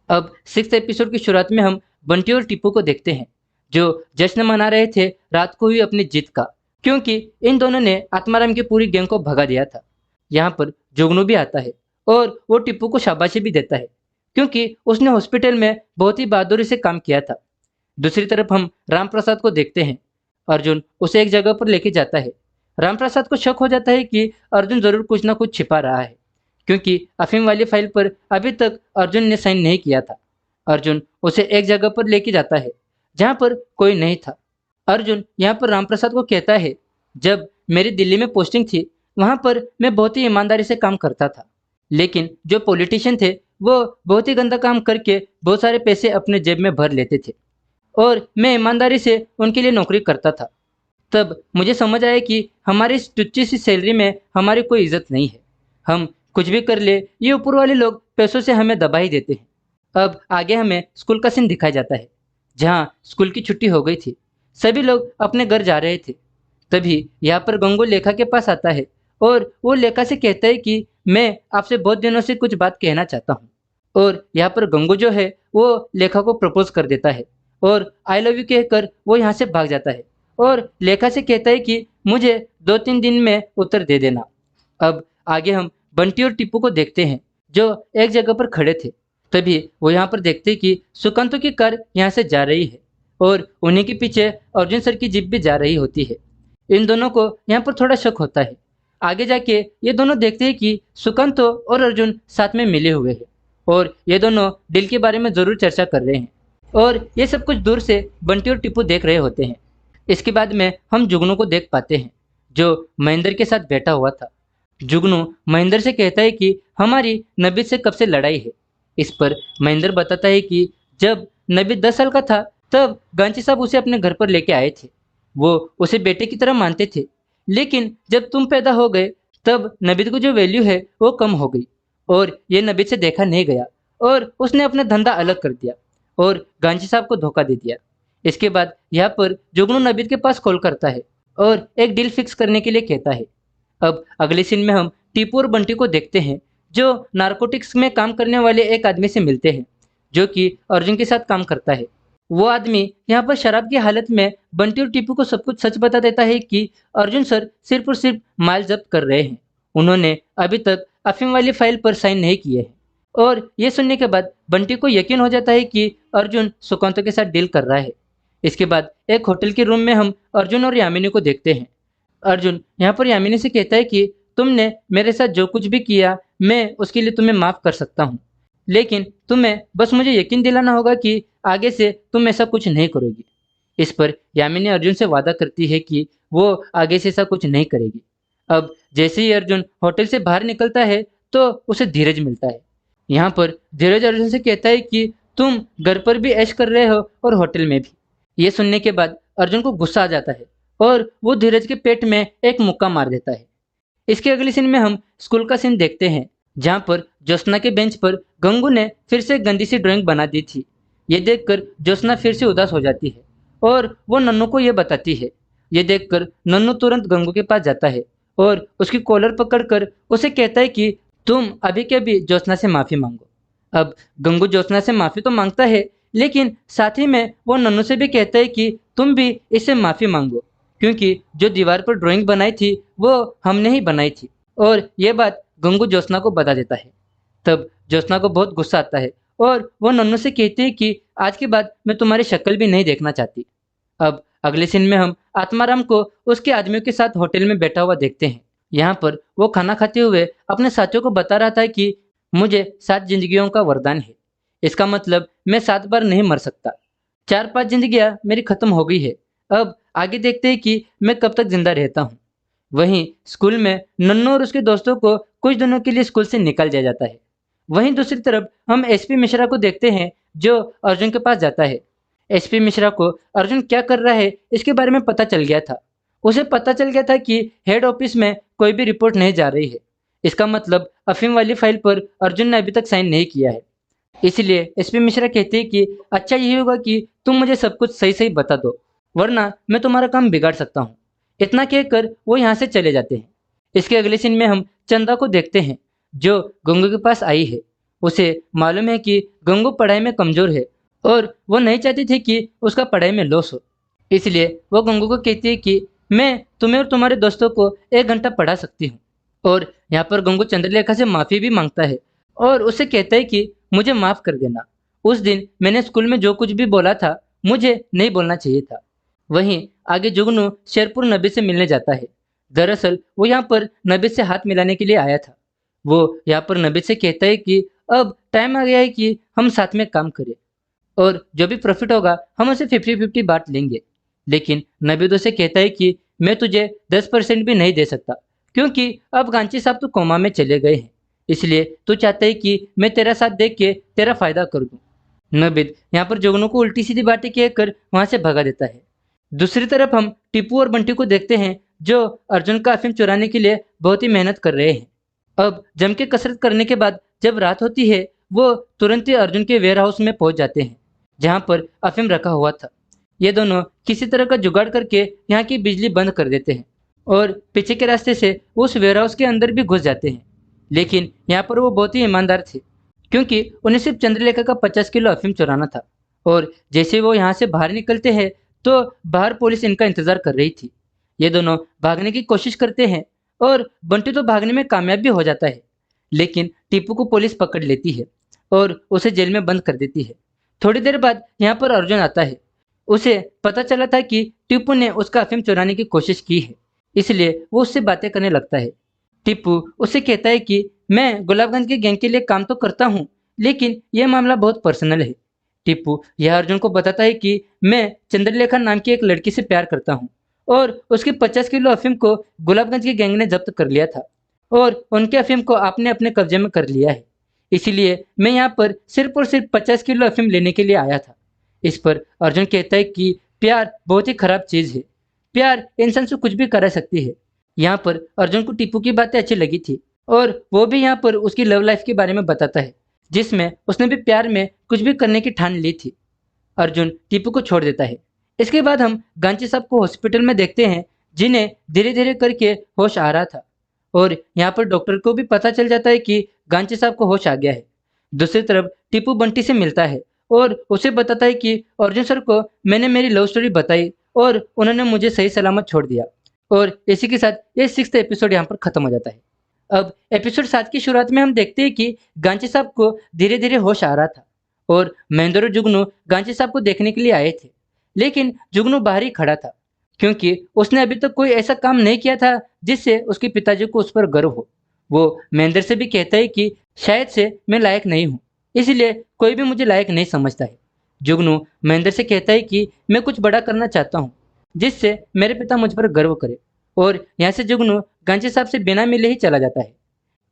अब 6th एपिसोड की शुरुआत में हम बंटी और टीपू को देखते हैं, जो जश्न मना रहे थे रात को हुई अपनी जीत का, क्योंकि इन दोनों ने आत्माराम की पूरी गैंग को भगा दिया था। यहाँ पर जुगनू भी आता है और वो टीपू को शाबाशी भी देता है, क्योंकि उसने हॉस्पिटल में बहुत ही बहादुरी से काम किया था। दूसरी तरफ हम रामप्रसाद को देखते हैं। अर्जुन उसे एक जगह पर लेके जाता है। रामप्रसाद को शक हो जाता है कि अर्जुन जरूर कुछ ना कुछ छिपा रहा है, क्योंकि अफीम वाली फाइल पर अभी तक अर्जुन ने साइन नहीं किया था। अर्जुन उसे एक जगह पर लेके जाता है जहाँ पर कोई नहीं था। अर्जुन यहाँ पर रामप्रसाद को कहता है, जब मेरी दिल्ली में पोस्टिंग थी वहाँ पर मैं बहुत ही ईमानदारी से काम करता था, लेकिन जो पॉलिटिशियन थे वो बहुत ही गंदा काम करके बहुत सारे पैसे अपने जेब में भर लेते थे और मैं ईमानदारी से उनके लिए नौकरी करता था। तब मुझे समझ आया कि हमारी इस तुच्छ सी सैलरी में हमारी कोई इज्जत नहीं है। हम कुछ भी कर ले, ये ऊपर वाले लोग पैसों से हमें दबा ही देते हैं। अब आगे हमें स्कूल का सीन दिखाया जाता है, जहाँ स्कूल की छुट्टी हो गई थी। सभी लोग अपने घर जा रहे थे। तभी यहाँ पर गंगू लेखा के पास आता है और वो लेखा से कहता है कि मैं आपसे बहुत दिनों से कुछ बात कहना चाहता हूँ और यहाँ पर गंगू जो है वो लेखा को प्रपोज कर देता है और आई लव यू कहकर वो यहाँ से भाग जाता है और लेखा से कहता है कि मुझे 2-3 दिन में उत्तर दे देना। अब आगे हम बंटी और टिप्पू को देखते हैं जो एक जगह पर खड़े थे। तभी वो यहाँ पर देखते हैं कि सुकांतों की कार यहाँ से जा रही है और उन्हीं के पीछे अर्जुन सर की जीप भी जा रही होती है। इन दोनों को यहाँ पर थोड़ा शक होता है। आगे जाके ये दोनों देखते हैं कि सुकांतो और अर्जुन साथ में मिले हुए हैं और ये दोनों डील के बारे में जरूर चर्चा कर रहे हैं और ये सब कुछ दूर से बंटी और टिप्पू देख रहे होते हैं। इसके बाद में हम जुगनू को देख पाते हैं जो महेंद्र के साथ बैठा हुआ था। जुगनू महेंद्र से कहता है कि हमारी नबीद से कब से लड़ाई है। इस पर महेंद्र बताता है कि जब नबीद 10 साल का था तब गांची साहब उसे अपने घर पर लेके आए थे। वो उसे बेटे की तरह मानते थे, लेकिन जब तुम पैदा हो गए तब नबीद को जो वैल्यू है वो कम हो गई और ये नबीद से देखा नहीं गया और उसने अपना धंधा अलग कर दिया और गांची साहब को धोखा दे दिया। इसके बाद यहाँ पर जुगनू नबीद के पास कॉल करता है और एक डील फिक्स करने के लिए कहता है। अब अगले सीन में हम टीपू और बंटी को देखते हैं जो नारकोटिक्स में काम करने वाले एक आदमी से मिलते हैं जो कि अर्जुन के साथ काम करता है। वो आदमी यहाँ पर शराब की हालत में बंटी और टीपू को सब कुछ सच बता देता है कि अर्जुन सर सिर्फ और सिर्फ माल जब्त कर रहे हैं, उन्होंने अभी तक अफीम वाली फाइल पर साइन नहीं किए हैं। और ये सुनने के बाद बंटी को यकीन हो जाता है कि अर्जुन सुकांतो के साथ डील कर रहा है। इसके बाद एक होटल के रूम में हम अर्जुन और यामिनी को देखते हैं। अर्जुन यहाँ पर यामिनी से कहता है कि तुमने मेरे साथ जो कुछ भी किया मैं उसके लिए तुम्हें माफ कर सकता हूँ, लेकिन तुम्हें बस मुझे यकीन दिलाना होगा कि आगे से तुम ऐसा कुछ नहीं करोगी। इस पर यामिनी अर्जुन से वादा करती है कि वो आगे से ऐसा कुछ नहीं करेगी। अब जैसे ही अर्जुन होटल से बाहर निकलता है तो उसे धीरज मिलता है। यहाँ पर धीरज अर्जुन से कहता है कि तुम घर पर भी ऐश कर रहे हो और होटल में भी। ये सुनने के बाद अर्जुन को गुस्सा आ जाता है और वो धीरज के पेट में एक मुक्का मार देता है। इसके अगले सीन में हम स्कूल का सीन देखते हैं जहाँ पर ज्योत्सना के बेंच पर गंगू ने फिर से गंदी सी ड्राइंग बना दी थी। ये देखकर ज्योत्सना फिर से उदास हो जाती है और वो नन्नू को ये बताती है। ये देखकर नन्नू तुरंत गंगू के पास जाता है और उसकी कॉलर पकड़कर उसे कहता है कि तुम अभी के अभी ज्योत्सना से माफी मांगो। अब गंगू ज्योत्सना से माफी तो मांगता है, लेकिन साथ ही में वो नन्नू से भी कहता है कि तुम भी इससे माफी मांगो, क्योंकि जो दीवार पर ड्राइंग बनाई थी वो हमने ही बनाई थी। और ये बात गंगू ज्योत्सना को बता देता है। तब ज्योत्सना को बहुत गुस्सा आता है और वो नन्नू से कहती है कि आज के बाद मैं तुम्हारी शक्ल भी नहीं देखना चाहती। अब अगले सीन में हम आत्माराम को उसके आदमियों के साथ होटल में बैठा हुआ देखते हैं। यहाँ पर वो खाना खाते हुए अपने साथियों को बता रहा था कि मुझे 7 जिंदगियों का वरदान है। इसका मतलब मैं 7 बार नहीं मर सकता। 4-5 जिंदगियां मेरी खत्म हो गई है। अब आगे देखते हैं कि मैं कब तक जिंदा रहता हूँ। वहीं स्कूल में नन्नू और उसके दोस्तों को कुछ दिनों के लिए स्कूल से निकाल दिया जाता है। वहीं दूसरी तरफ हम एसपी मिश्रा को देखते हैं जो अर्जुन के पास जाता है। एसपी मिश्रा को अर्जुन क्या कर रहा है इसके बारे में पता चल गया था। उसे पता चल गया था कि हेड ऑफिस में कोई भी रिपोर्ट नहीं जा रही है। इसका मतलब अफीम वाली फाइल पर अर्जुन ने अभी तक साइन नहीं किया है। इसलिए एसपी मिश्रा कहते हैं कि अच्छा यही होगा कि तुम मुझे सब कुछ सही सही बता दो, वरना मैं तुम्हारा काम बिगाड़ सकता हूँ। इतना कहकर वो यहाँ से चले जाते हैं। इसके अगले सीन में हम चंदा को देखते हैं जो गंगू के पास आई है। उसे मालूम है कि गंगू पढ़ाई में कमजोर है और वो नहीं चाहती थी कि उसका पढ़ाई में लॉस हो। इसलिए वो गंगू को कहती है कि मैं तुम्हें और तुम्हारे दोस्तों को 1 घंटा पढ़ा सकती हूँ। और यहाँ पर गंगू चंद्रलेखा से माफ़ी भी मांगता है और उसे कहता है कि मुझे माफ़ कर देना, उस दिन मैंने स्कूल में जो कुछ भी बोला था मुझे नहीं बोलना चाहिए था। वहीं आगे जुगनू शेरपुर नबी से मिलने जाता है। दरअसल वो यहाँ पर नबी से हाथ मिलाने के लिए आया था। वो यहाँ पर नबी से कहता है कि अब टाइम आ गया है कि हम साथ में काम करें और जो भी प्रॉफिट होगा हम उसे 50-50 बांट लेंगे। लेकिन नबीद उसे कहता है कि मैं तुझे 10% भी नहीं दे सकता, क्योंकि अब गांची साहब तो कोमा में चले गए हैं, इसलिए तू चाहता है कि मैं तेरा साथ देख के तेरा फायदा कर दूं। नबीद यहाँ पर जुगनू को उल्टी सीधी बातें कहकर वहां से भगा देता है। दूसरी तरफ हम टीपू और बंटी को देखते हैं जो अर्जुन का अफीम चुराने के लिए बहुत ही मेहनत कर रहे हैं। अब जम के कसरत करने के बाद जब रात होती है वो तुरंत ही अर्जुन के वेयर हाउस में पहुंच जाते हैं जहां पर अफीम रखा हुआ था। ये दोनों किसी तरह का जुगाड़ करके यहाँ की बिजली बंद कर देते हैं और पीछे के रास्ते से उस वेयर हाउस के अंदर भी घुस जाते हैं। लेकिन यहाँ पर वो बहुत ही ईमानदार थे। क्योंकि उन्हें सिर्फ चंद्रलेखा का 50 किलो अफीम चुराना था। और जैसे वो यहाँ से बाहर निकलते हैं तो बाहर पुलिस इनका इंतजार कर रही थी। ये दोनों भागने की कोशिश करते हैं और बंटी तो भागने में कामयाब भी हो जाता है, लेकिन टीपू को पुलिस पकड़ लेती है और उसे जेल में बंद कर देती है। थोड़ी देर बाद यहाँ पर अर्जुन आता है। उसे पता चला था कि टीपू ने उसका अफीम चुराने की कोशिश की है, इसलिए वो उससे बातें करने लगता है। टीपू उससे कहता है कि मैं गुलाबगंज के गैंग के लिए काम तो करता हूँ, लेकिन यह मामला बहुत पर्सनल है। टीपू यह अर्जुन को बताता है कि मैं चंद्रलेखा नाम की एक लड़की से प्यार करता हूँ और उसके 50 किलो अफीम को गुलाबगंज के गैंग ने जब्त कर लिया था और उनके अफीम को आपने अपने कब्जे में कर लिया है। इसीलिए मैं यहाँ पर सिर्फ और सिर्फ 50 किलो अफीम लेने के लिए आया था। इस पर अर्जुन कहता है कि प्यार बहुत ही खराब चीज है, प्यार इंसान से कुछ भी करा सकती है। यहाँ पर अर्जुन को टीपू की बातें अच्छी लगी थी और वो भी यहाँ पर उसकी लव लाइफ के बारे में बताता है, जिसमें उसने भी प्यार में कुछ भी करने की ठान ली थी। अर्जुन टीपू को छोड़ देता है। इसके बाद हम गांची साहब को हॉस्पिटल में देखते हैं, जिन्हें धीरे धीरे करके होश आ रहा था और यहाँ पर डॉक्टर को भी पता चल जाता है कि गांची साहब को होश आ गया है। दूसरी तरफ टीपू बंटी से मिलता है और उसे बताता है कि अर्जुन सर को मैंने मेरी लव स्टोरी बताई और उन्होंने मुझे सही सलामत छोड़ दिया। और इसी के साथ ये 6th एपिसोड यहाँ पर खत्म हो जाता है। अब एपिसोड 7 की शुरुआत में हम देखते हैं कि गांची साहब को धीरे धीरे होश आ रहा था और महेंद्र और जुगनू गांची साहब को देखने के लिए आए थे, लेकिन जुगनू बाहर ही खड़ा था क्योंकि उसने अभी तक कोई ऐसा काम नहीं किया था जिससे उसके पिताजी को उस पर गर्व हो। वो महेंद्र से भी कहता है कि शायद से मैं लायक नहीं हूँ, इसलिए कोई भी मुझे लायक नहीं समझता है। जुगनू महेंद्र से कहता है कि मैं कुछ बड़ा करना चाहता हूँ जिससे मेरे पिता मुझ पर गर्व करे, और यहाँ से जुगनू गांची साहब से बिना मिले ही चला जाता है।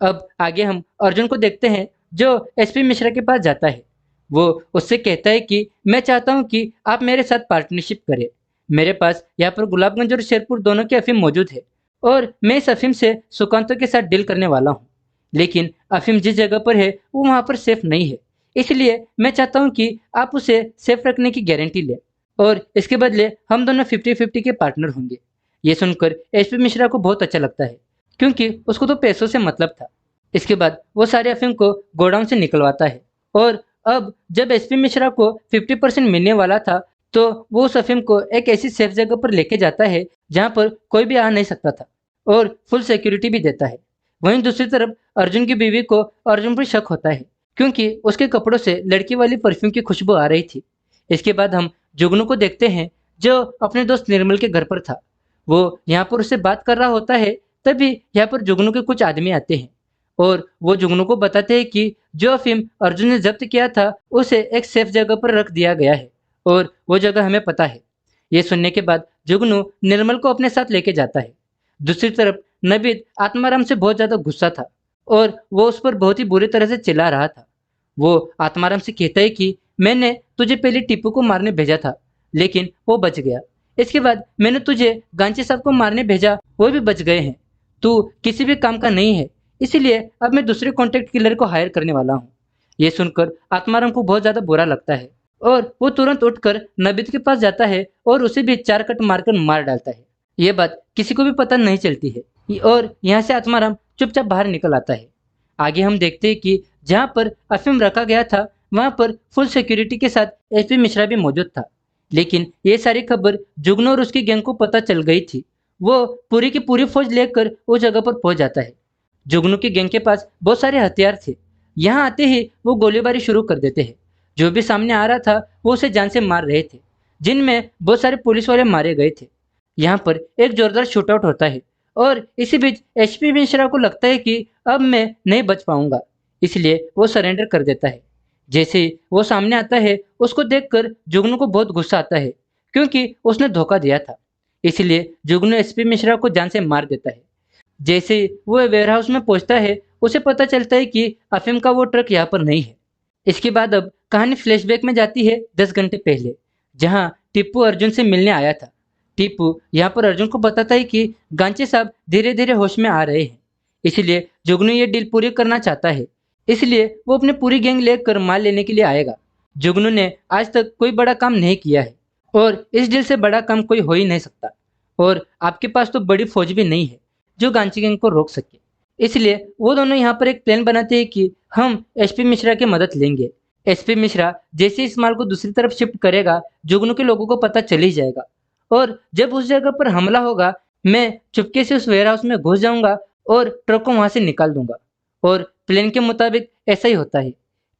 अब आगे हम अर्जुन को देखते हैं जो एसपी मिश्रा के पास जाता है। वो उससे कहता है कि मैं चाहता हूँ कि आप मेरे साथ पार्टनरशिप करें। मेरे पास यहाँ पर गुलाबगंज और शेरपुर दोनों की अफीम मौजूद है और मैं इस अफीम से सुकांतों के साथ डील करने वाला हूँ, लेकिन अफीम जिस जगह पर है वो वहाँ पर सेफ नहीं है, इसलिए मैं चाहता हूँ कि आप उसे सेफ रखने की गारंटी लें और इसके बदले हम दोनों 50-50 के पार्टनर होंगे। ये सुनकर एसपी मिश्रा को बहुत अच्छा लगता है क्योंकि उसको तो पैसों से मतलब था। इसके बाद वो सारे अफीम को गोडाउन से निकलवाता है और अब जब एसपी मिश्रा को 50% मिलने वाला था तो वो उस अफीम को एक ऐसी सेफ जगह पर लेके जाता है जहाँ पर कोई भी आ नहीं सकता था और फुल सिक्योरिटी भी देता है। वहीं दूसरी तरफ अर्जुन की बीवी को अर्जुन पर शक होता है क्योंकि उसके कपड़ों से लड़की वाली परफ्यूम की खुशबू आ रही थी। इसके बाद हम जुगनू को देखते हैं जो अपने दोस्त निर्मल के घर पर था। वो यहाँ पर उससे बात कर रहा होता है, तभी यहाँ पर जुगनू के कुछ आदमी आते हैं और वो जुगनू को बताते हैं कि जो अफीम अर्जुन ने जब्त किया था उसे एक सेफ जगह पर रख दिया गया है और वो जगह हमें पता है। ये सुनने के बाद जुगनू निर्मल को अपने साथ लेके जाता है। दूसरी तरफ नबीद आत्माराम से बहुत ज्यादा गुस्सा था और वो उस पर बहुत ही बुरी तरह से चिल्ला रहा था। वो आत्माराम से कहता है कि मैंने तुझे पहले टीपू को मारने भेजा था, लेकिन वो बच गया। इसके बाद मैंने तुझे गांची साहब को मारने भेजा, वो भी बच गए हैं। तू किसी भी काम का नहीं है, इसीलिए अब मैं दूसरे कॉन्ट्रैक्ट किलर को हायर करने वाला हूँ। ये सुनकर आत्माराम को बहुत ज्यादा बुरा लगता है और वो तुरंत उठकर नबीद के पास जाता है और उसे भी 4 कट मारकर मार डालता है। ये बात किसी को भी पता नहीं चलती है और यहाँ से आत्माराम चुपचाप बाहर निकल आता है। आगे हम देखते हैं कि जहाँ पर अफीम रखा गया था वहाँ पर फुल सिक्योरिटी के साथ एसपी मिश्रा भी मौजूद था, लेकिन ये सारी खबर जुगनू और उसकी गैंग को पता चल गई थी। वो पूरी की पूरी फौज लेकर उस जगह पर पहुंच जाता है। जुगनू की गैंग के पास बहुत सारे हथियार थे। यहाँ आते ही वो गोलीबारी शुरू कर देते हैं। जो भी सामने आ रहा था वो उसे जान से मार रहे थे, जिनमें बहुत सारे पुलिस वाले मारे गए थे। यहाँ पर एक जोरदार शूटआउट होता है और इसी बीच एसपी मिश्रा को लगता है कि अब मैं नहीं बच पाऊंगा, इसलिए वो सरेंडर कर देता है। जैसे ही वो सामने आता है उसको देखकर जुगनू को बहुत गुस्सा आता है क्योंकि उसने धोखा दिया था, इसलिए जुगनू एसपी मिश्रा को जान से मार देता है। जैसे ही वो वेयरहाउस में पहुंचता है उसे पता चलता है कि अफीम का वो ट्रक यहाँ पर नहीं है। इसके बाद अब कहानी फ्लैशबैक में जाती है 10 घंटे पहले, जहाँ टीपू अर्जुन से मिलने आया था। टीपू यहाँ पर अर्जुन को बताता है कि गांची साहब धीरे धीरे होश में आ रहे हैं, इसलिए जुगनू ये डील पूरी करना चाहता है, इसलिए वो अपने पूरी गैंग लेकर माल लेने के लिए आएगा। जुगनू ने आज तक कोई बड़ा काम नहीं किया है और इस डील से बड़ा काम कोई हो ही नहीं सकता, और आपके पास तो बड़ी फौज भी नहीं है जो गांची गैंग को रोक सके। इसलिए वो दोनों यहाँ पर एक प्लान बनाते हैं कि हम एसपी मिश्रा की मदद लेंगे। एसपी मिश्रा जैसे इस माल को दूसरी तरफ शिफ्ट करेगा, जुगनू के लोगों को पता चल ही जाएगा और जब उस जगह पर हमला होगा, मैं चुपके से उस वेयर हाउस में घुस जाऊंगा और ट्रक को वहां से निकाल दूंगा। और प्लान के मुताबिक ऐसा ही होता है।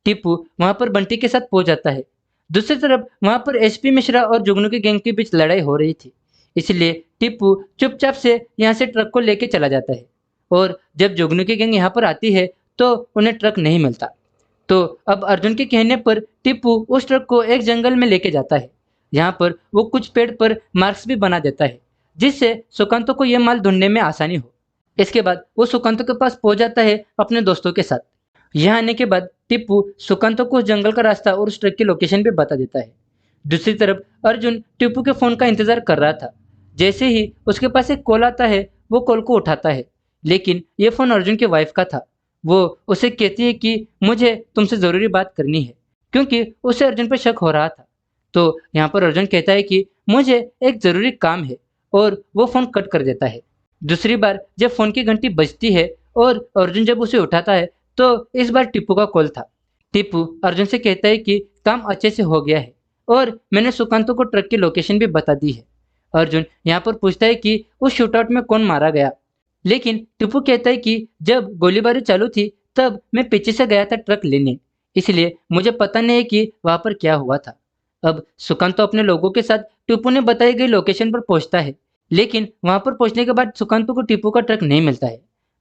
टीपू वहां पर बंटी के साथ पहुंच जाता है। दूसरी तरफ वहां पर एसपी मिश्रा और जुगनू की गैंग के बीच लड़ाई हो रही थी, इसलिए टीपू चुपचाप से यहाँ से ट्रक को लेके चला जाता है। और जब जुगनू की गैंग यहाँ पर आती है तो उन्हें ट्रक नहीं मिलता। तो अब अर्जुन के कहने पर टीपू उस ट्रक को एक जंगल में लेके जाता है। यहाँ पर वो कुछ पेड़ पर मार्क्स भी बना देता है, जिससे सुकांतो को यह माल ढूंढने में आसानी हो। इसके बाद वो सुकांतो के पास पहुंच जाता है अपने दोस्तों के साथ। यहाँ आने के बाद टीपू सुकांतो को उस जंगल का रास्ता और उस ट्रक की लोकेशन भी बता देता है। दूसरी तरफ अर्जुन टीपू के फोन का इंतजार कर रहा था। जैसे ही उसके पास एक कॉल आता है, वो कॉल को उठाता है, लेकिन ये फोन अर्जुन की वाइफ का था। वो उसे कहती है कि मुझे तुमसे जरूरी बात करनी है, क्योंकि उसे अर्जुन पर शक हो रहा था। तो यहाँ पर अर्जुन कहता है कि मुझे एक जरूरी काम है और वो फोन कट कर देता है। दूसरी बार जब फोन की घंटी बजती है और अर्जुन जब उसे उठाता है, तो इस बार टिप्पू का कॉल था। टिप्पू अर्जुन से कहता है कि काम अच्छे से हो गया है और मैंने सुकांतो को ट्रक की लोकेशन भी बता दी है। अर्जुन यहाँ पर पूछता है कि उस शूटआउट में कौन मारा गया, लेकिन टिप्पू कहता है कि जब गोलीबारी चालू थी तब मैं पीछे से गया था ट्रक लेने, इसलिए मुझे पता नहीं है कि वहां पर क्या हुआ था। अब सुकांतो अपने लोगों के साथ टिप्पू ने बताई गई लोकेशन पर पहुंचता है, लेकिन वहां पर पहुंचने के बाद सुकांतो को टिप्पू का ट्रक नहीं मिलता है।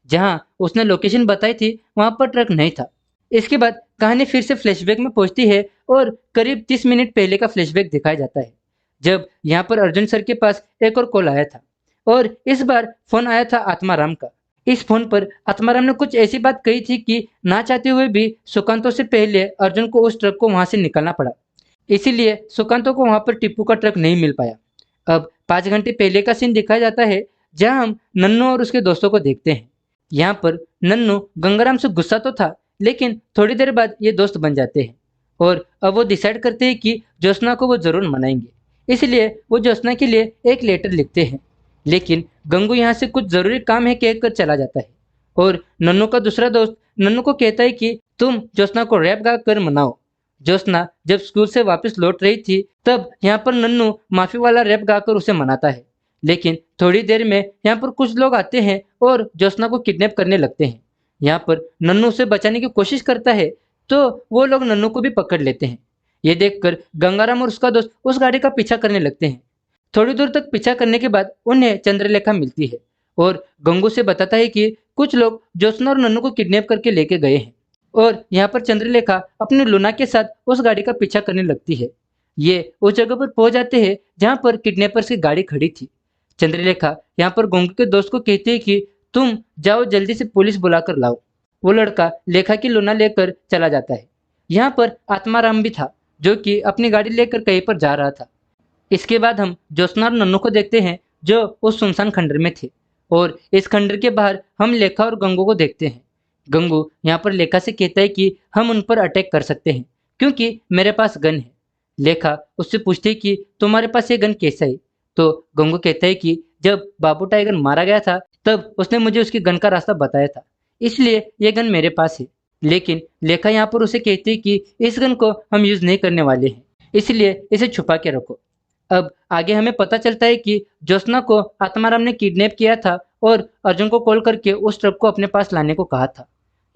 जहां उसने लोकेशन बताई थी वहां पर ट्रक नहीं था। इसके बाद कहानी फिर से फ्लैशबैक में पहुंचती है और करीब 30 मिनट पहले का फ्लैशबैक दिखाया जाता है, जब यहाँ पर अर्जुन सर के पास एक और कॉल आया था और इस बार फोन आया था आत्माराम का। इस फोन पर आत्माराम ने कुछ ऐसी बात कही थी कि ना चाहते हुए भी सुकांतो से पहले अर्जुन को उस ट्रक को वहां से निकालना पड़ा, इसीलिए सुकांतो को वहां पर टिप्पू का ट्रक नहीं मिल पाया। अब 5 घंटे पहले का सीन दिखाया जाता है, जहां हम नन्नू और उसके दोस्तों को देखते हैं। यहाँ पर नन्नू गंगाराम से गुस्सा तो था, लेकिन थोड़ी देर बाद ये दोस्त बन जाते हैं और अब वो डिसाइड करते हैं कि ज्योत्सना को वो जरूर मनाएंगे। इसलिए वो ज्योत्सना के लिए एक लेटर लिखते हैं, लेकिन गंगू यहाँ से कुछ जरूरी काम है कहकर चला जाता है और नन्नू का दूसरा दोस्त नन्नू को कहता है कि तुम ज्योत्सना को रैप गा कर मनाओ। ज्योत्सना जब स्कूल से वापस लौट रही थी तब यहाँ पर नन्नू माफी वाला रैप गाकर उसे मनाता है, लेकिन थोड़ी देर में यहाँ पर कुछ लोग आते हैं और ज्योत्सना को किडनैप करने लगते हैं। यहाँ पर नन्नू उसे बचाने की कोशिश करता है, तो वो लोग नन्नू को भी पकड़ लेते हैं। ये देखकर गंगाराम और उसका दोस्त उस गाड़ी का पीछा करने लगते हैं। थोड़ी दूर तक पीछा करने के बाद उन्हें चंद्रलेखा मिलती है और गंगू से बताता है कि कुछ लोग ज्योत्सना और नन्नू को किडनैप करके लेके गए हैं और यहाँ पर चंद्रलेखा अपनी लूना के साथ उस गाड़ी का पीछा करने लगती है। ये उस जगह पर पहुंच जाते हैं जहाँ पर किडनैपर्स की गाड़ी खड़ी थी। चंद्रलेखा यहाँ पर गंगू के दोस्त को कहती है कि तुम जाओ जल्दी से पुलिस बुलाकर लाओ। वो लड़का लेखा की लूना लेकर चला जाता है। यहाँ पर आत्माराम भी था, जो कि अपनी गाड़ी लेकर कहीं पर जा रहा था। इसके बाद हम ज्योत्सना और नन्नू को देखते हैं, जो उस सुनसान खंडर में थे और इस खंडर के बाहर हम लेखा और गंगू को देखते हैं। गंगू यहाँ पर लेखा से कहता है कि हम उन पर अटैक कर सकते हैं क्योंकि मेरे पास गन है। लेखा उससे पूछती है कि तुम्हारे पास ये गन कैसा है, तो गंगू कहता है कि जब बाबू टाइगर मारा गया था तब उसने मुझे उसकी गन का रास्ता बताया था, इसलिए ये गन मेरे पास है। लेकिन लेखा यहाँ पर उसे कहती है कि इस गन को हम यूज नहीं करने वाले हैं, इसलिए इसे छुपा के रखो। अब आगे हमें पता चलता है कि ज्योत्सना को आत्माराम ने किडनैप किया था और अर्जुन को कॉल करके उस ट्रक को अपने पास लाने को कहा था।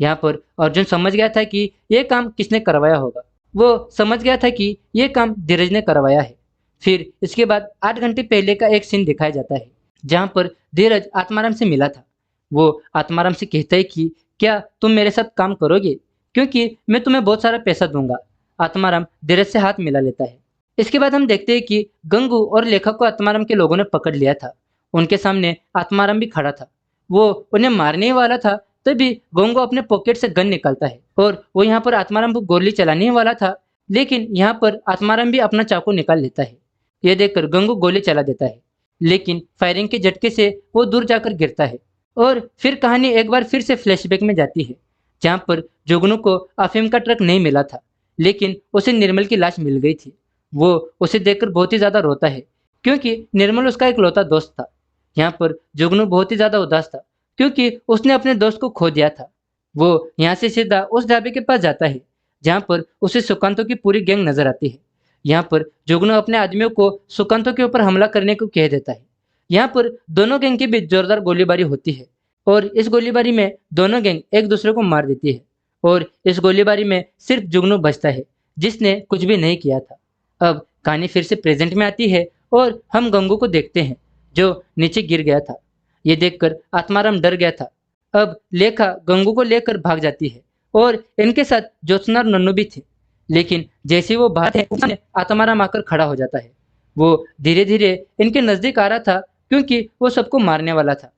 यहाँ पर अर्जुन समझ गया था कि यह काम किसने करवाया होगा। वो समझ गया था कि यह काम धीरज ने करवाया है। फिर इसके बाद 8 घंटे पहले का एक सीन दिखाया जाता है, जहाँ पर धीरज आत्माराम से मिला था। वो आत्माराम से कहता है कि क्या तुम मेरे साथ काम करोगे, क्योंकि मैं तुम्हें बहुत सारा पैसा दूंगा। आत्माराम धीरज से हाथ मिला लेता है। इसके बाद हम देखते हैं कि गंगू और लेखा को आत्माराम के लोगों ने पकड़ लिया था। उनके सामने आत्माराम भी खड़ा था। वो उन्हें मारने ही वाला था, तभी गंगू अपने पॉकेट से गन निकालता है और वो यहाँ पर आत्माराम को गोली चलाने ही वाला था, लेकिन यहाँ पर आत्माराम भी अपना चाकू निकाल लेता है। यह देखकर गंगू गोली चला देता है, लेकिन फायरिंग के झटके से वो दूर जाकर गिरता है। और फिर कहानी एक बार फिर से फ्लैशबैक में जाती है, जहाँ पर जुगनू को अफीम का ट्रक नहीं मिला था, लेकिन उसे निर्मल की लाश मिल गई थी। वो उसे देखकर बहुत ही ज्यादा रोता है, क्योंकि निर्मल उसका एक लौता दोस्त था। यहाँ पर जुगनू बहुत ही ज्यादा उदास था, क्योंकि उसने अपने दोस्त को खो दिया था। वो यहाँ से सीधा उस ढाबे के पास जाता है जहाँ पर उसे सुकांतो की पूरी गैंग नजर आती है। यहाँ पर जुगनू अपने आदमियों को सुकांतो के ऊपर हमला करने को कह देता है। यहाँ पर दोनों गैंग के बीच जोरदार गोलीबारी होती है और इस गोलीबारी में दोनों गैंग एक दूसरे को मार देती है और इस गोलीबारी में सिर्फ जुगनू बचता है जिसने कुछ भी नहीं किया था। अब कहानी फिर से प्रेजेंट में आती है और हम गंगू को देखते हैं जो नीचे गिर गया था। ये देखकर आत्माराम डर गया था। अब लेखा गंगू को लेकर भाग जाती है और इनके साथ ज्योत्सना और नन्नू भी थे। लेकिन जैसे वो भागते हैं उसने आत्माराम आकर खड़ा हो जाता है। वो धीरे धीरे इनके नजदीक आ रहा था क्योंकि वो सबको मारने वाला था।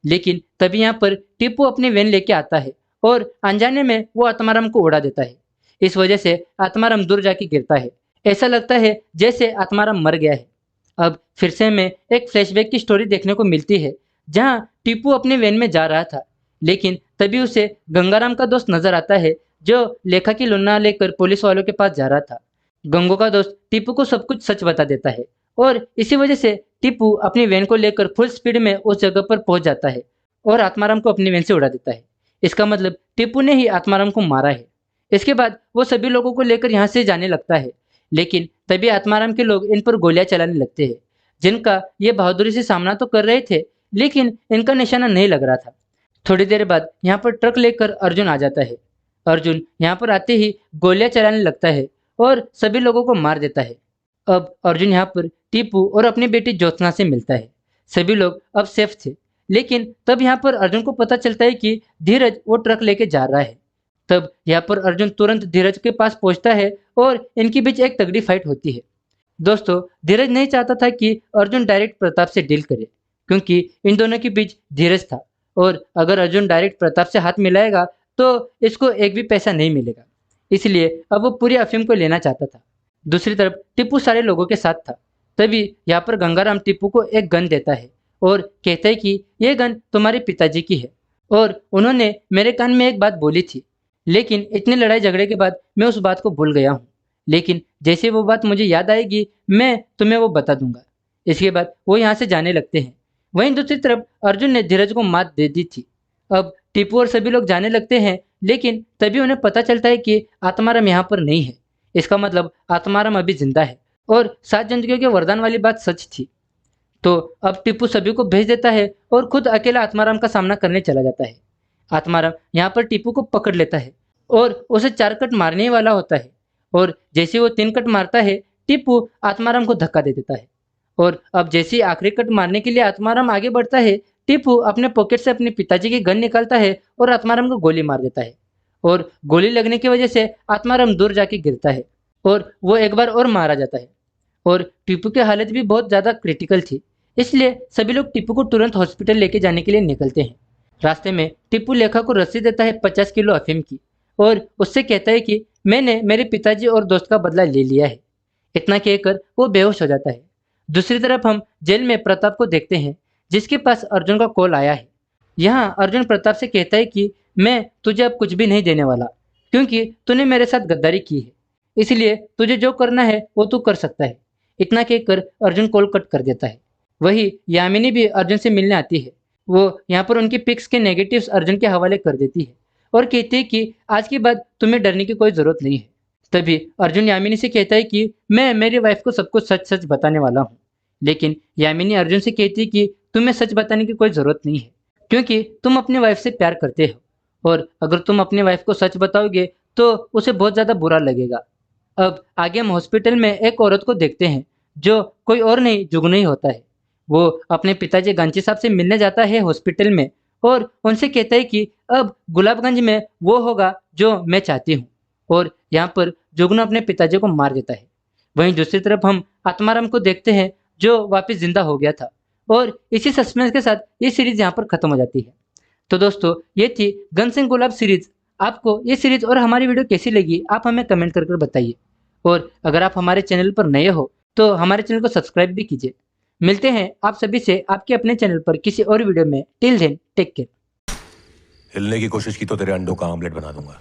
लेकिन तभी यहाँ पर टीपू अपनी वैन लेके आता है और अनजाने में वो आत्माराम को उड़ा देता है। इस वजह से आत्माराम दूर जाके गिरता है। ऐसा लगता है जैसे आत्माराम मर गया है। अब फिर से हमें एक फ्लैशबैक की स्टोरी देखने को मिलती है जहाँ टीपू अपने वैन में जा रहा था। लेकिन तभी उसे गंगाराम का दोस्त नजर आता है जो लेखा की लुन्ना लेकर पुलिस वालों के पास जा रहा था। गंगू का दोस्त टीपू को सब कुछ सच बता देता है और इसी वजह से टीपू अपनी वैन को लेकर फुल स्पीड में उस जगह पर पहुंच जाता है और आत्माराम को अपनी वैन से उड़ा देता है। इसका मतलब टीपू ने ही आत्माराम को मारा है। इसके बाद वो सभी लोगों को लेकर यहाँ से जाने लगता है। लेकिन तभी आत्माराम के लोग इन पर गोलियां चलाने लगते हैं जिनका ये बहादुरी से सामना तो कर रहे थे लेकिन इनका निशाना नहीं लग रहा था। थोड़ी देर बाद यहाँ पर ट्रक लेकर अर्जुन आ जाता है। अर्जुन यहाँ पर आते ही गोलियां चलाने लगता है और सभी लोगों को मार देता है। अब अर्जुन यहाँ पर टीपू और अपनी बेटी ज्योत्सना से मिलता है। सभी लोग अब सेफ थे लेकिन तब यहाँ पर अर्जुन को पता चलता है कि धीरज वो ट्रक लेके जा रहा है। तब यहाँ पर अर्जुन तुरंत धीरज के पास पहुंचता है और इनके बीच एक तगड़ी फाइट होती है। दोस्तों, धीरज नहीं चाहता था कि अर्जुन डायरेक्ट प्रताप से डील करे क्योंकि इन दोनों के बीच धीरज था और अगर अर्जुन डायरेक्ट प्रताप से हाथ मिलाएगा तो इसको एक भी पैसा नहीं मिलेगा। इसलिए अब वो पूरी अफीम को लेना चाहता था। दूसरी तरफ टीपू सारे लोगों के साथ था। तभी यहाँ पर गंगाराम टीपू को एक गन देता है और कहता है कि ये गन तुम्हारे पिताजी की है और उन्होंने मेरे कान में एक बात बोली थी लेकिन इतने लड़ाई झगड़े के बाद मैं उस बात को भूल गया हूँ। लेकिन जैसे वो बात मुझे याद आएगी मैं तुम्हें वो बता दूंगा। इसके बाद वो यहाँ से जाने लगते हैं। वहीं दूसरी तरफ अर्जुन ने धीरज को मात दे दी थी। अब टीपू और सभी लोग जाने लगते हैं लेकिन तभी उन्हें पता चलता है कि आत्माराम यहाँ पर नहीं है। इसका मतलब आत्माराम अभी जिंदा है और 7 जिंदगियों के वरदान वाली बात सच थी। तो अब टीपू सभी को भेज देता है और खुद अकेला आत्माराम का सामना करने चला जाता है। आत्माराम यहाँ पर टीपू को पकड़ लेता है और उसे 4 कट मारने ही वाला होता है और जैसे वो 3 कट मारता है टीपू आत्माराम को धक्का दे देता है और अब जैसे ही आखिरी कट मारने के लिए आत्माराम आगे बढ़ता है टीपू अपने पॉकेट से अपने पिताजी की गन निकालता है और आत्माराम को गोली मार देता है और गोली लगने की वजह से आत्माराम दूर जाके गिरता है और वो एक बार और मारा जाता है और टीपू की हालत भी बहुत ज़्यादा क्रिटिकल थी। इसलिए सभी लोग टीपू को तुरंत हॉस्पिटल लेके जाने के लिए निकलते हैं। रास्ते में टीपू लेखा को रस्सी देता है 50 किलो अफीम की और उससे कहता है कि मैंने मेरे पिताजी और दोस्त का बदला ले लिया है। इतना कहकर वो बेहोश हो जाता है। दूसरी तरफ हम जेल में प्रताप को देखते हैं जिसके पास अर्जुन का कॉल आया है। यहाँ अर्जुन प्रताप से कहता है कि मैं तुझे अब कुछ भी नहीं देने वाला क्योंकि तूने मेरे साथ गद्दारी की है, इसलिए तुझे जो करना है वो तू कर सकता है। इतना कहकर अर्जुन कॉल कट कर देता है। वही यामिनी भी अर्जुन से मिलने आती है। वो यहाँ पर उनकी पिक्स के नेगेटिव्स अर्जुन के हवाले कर देती है और कहती है कि आज के बाद तुम्हें डरने की कोई ज़रूरत नहीं है। तभी अर्जुन यामिनी से कहता है कि मैं मेरी वाइफ को सब कुछ सच सच बताने वाला हूँ। लेकिन यामिनी अर्जुन से कहती है कि तुम्हें सच बताने की कोई ज़रूरत नहीं है क्योंकि तुम अपनी वाइफ से प्यार करते हो और अगर तुम अपनी वाइफ को सच बताओगे तो उसे बहुत ज़्यादा बुरा लगेगा। अब आगे हम हॉस्पिटल में एक औरत को देखते हैं जो कोई और नहीं जुगनू ही होता है। वो अपने पिताजी गांची साहब से मिलने जाता है हॉस्पिटल में और उनसे कहता है कि अब गुलाबगंज में वो होगा जो मैं चाहती हूँ और यहाँ पर जुगनू अपने पिताजी को मार देता है। वहीं दूसरी तरफ हम आत्माराम को देखते हैं जो वापस जिंदा हो गया था और इसी सस्पेंस के साथ ये सीरीज यहाँ पर खत्म हो जाती है। तो दोस्तों, ये थी गन्स एंड गुलाब सीरीज। आपको ये सीरीज और हमारी वीडियो कैसी लगी आप हमें कमेंट कर बताइए और अगर आप हमारे चैनल पर नए हो तो हमारे चैनल को सब्सक्राइब भी कीजिए। मिलते हैं आप सभी से आपके अपने चैनल पर किसी और वीडियो में। Till then take care. हिलने की कोशिश की तो तेरे अंडों का ऑमलेट बना दूंगा।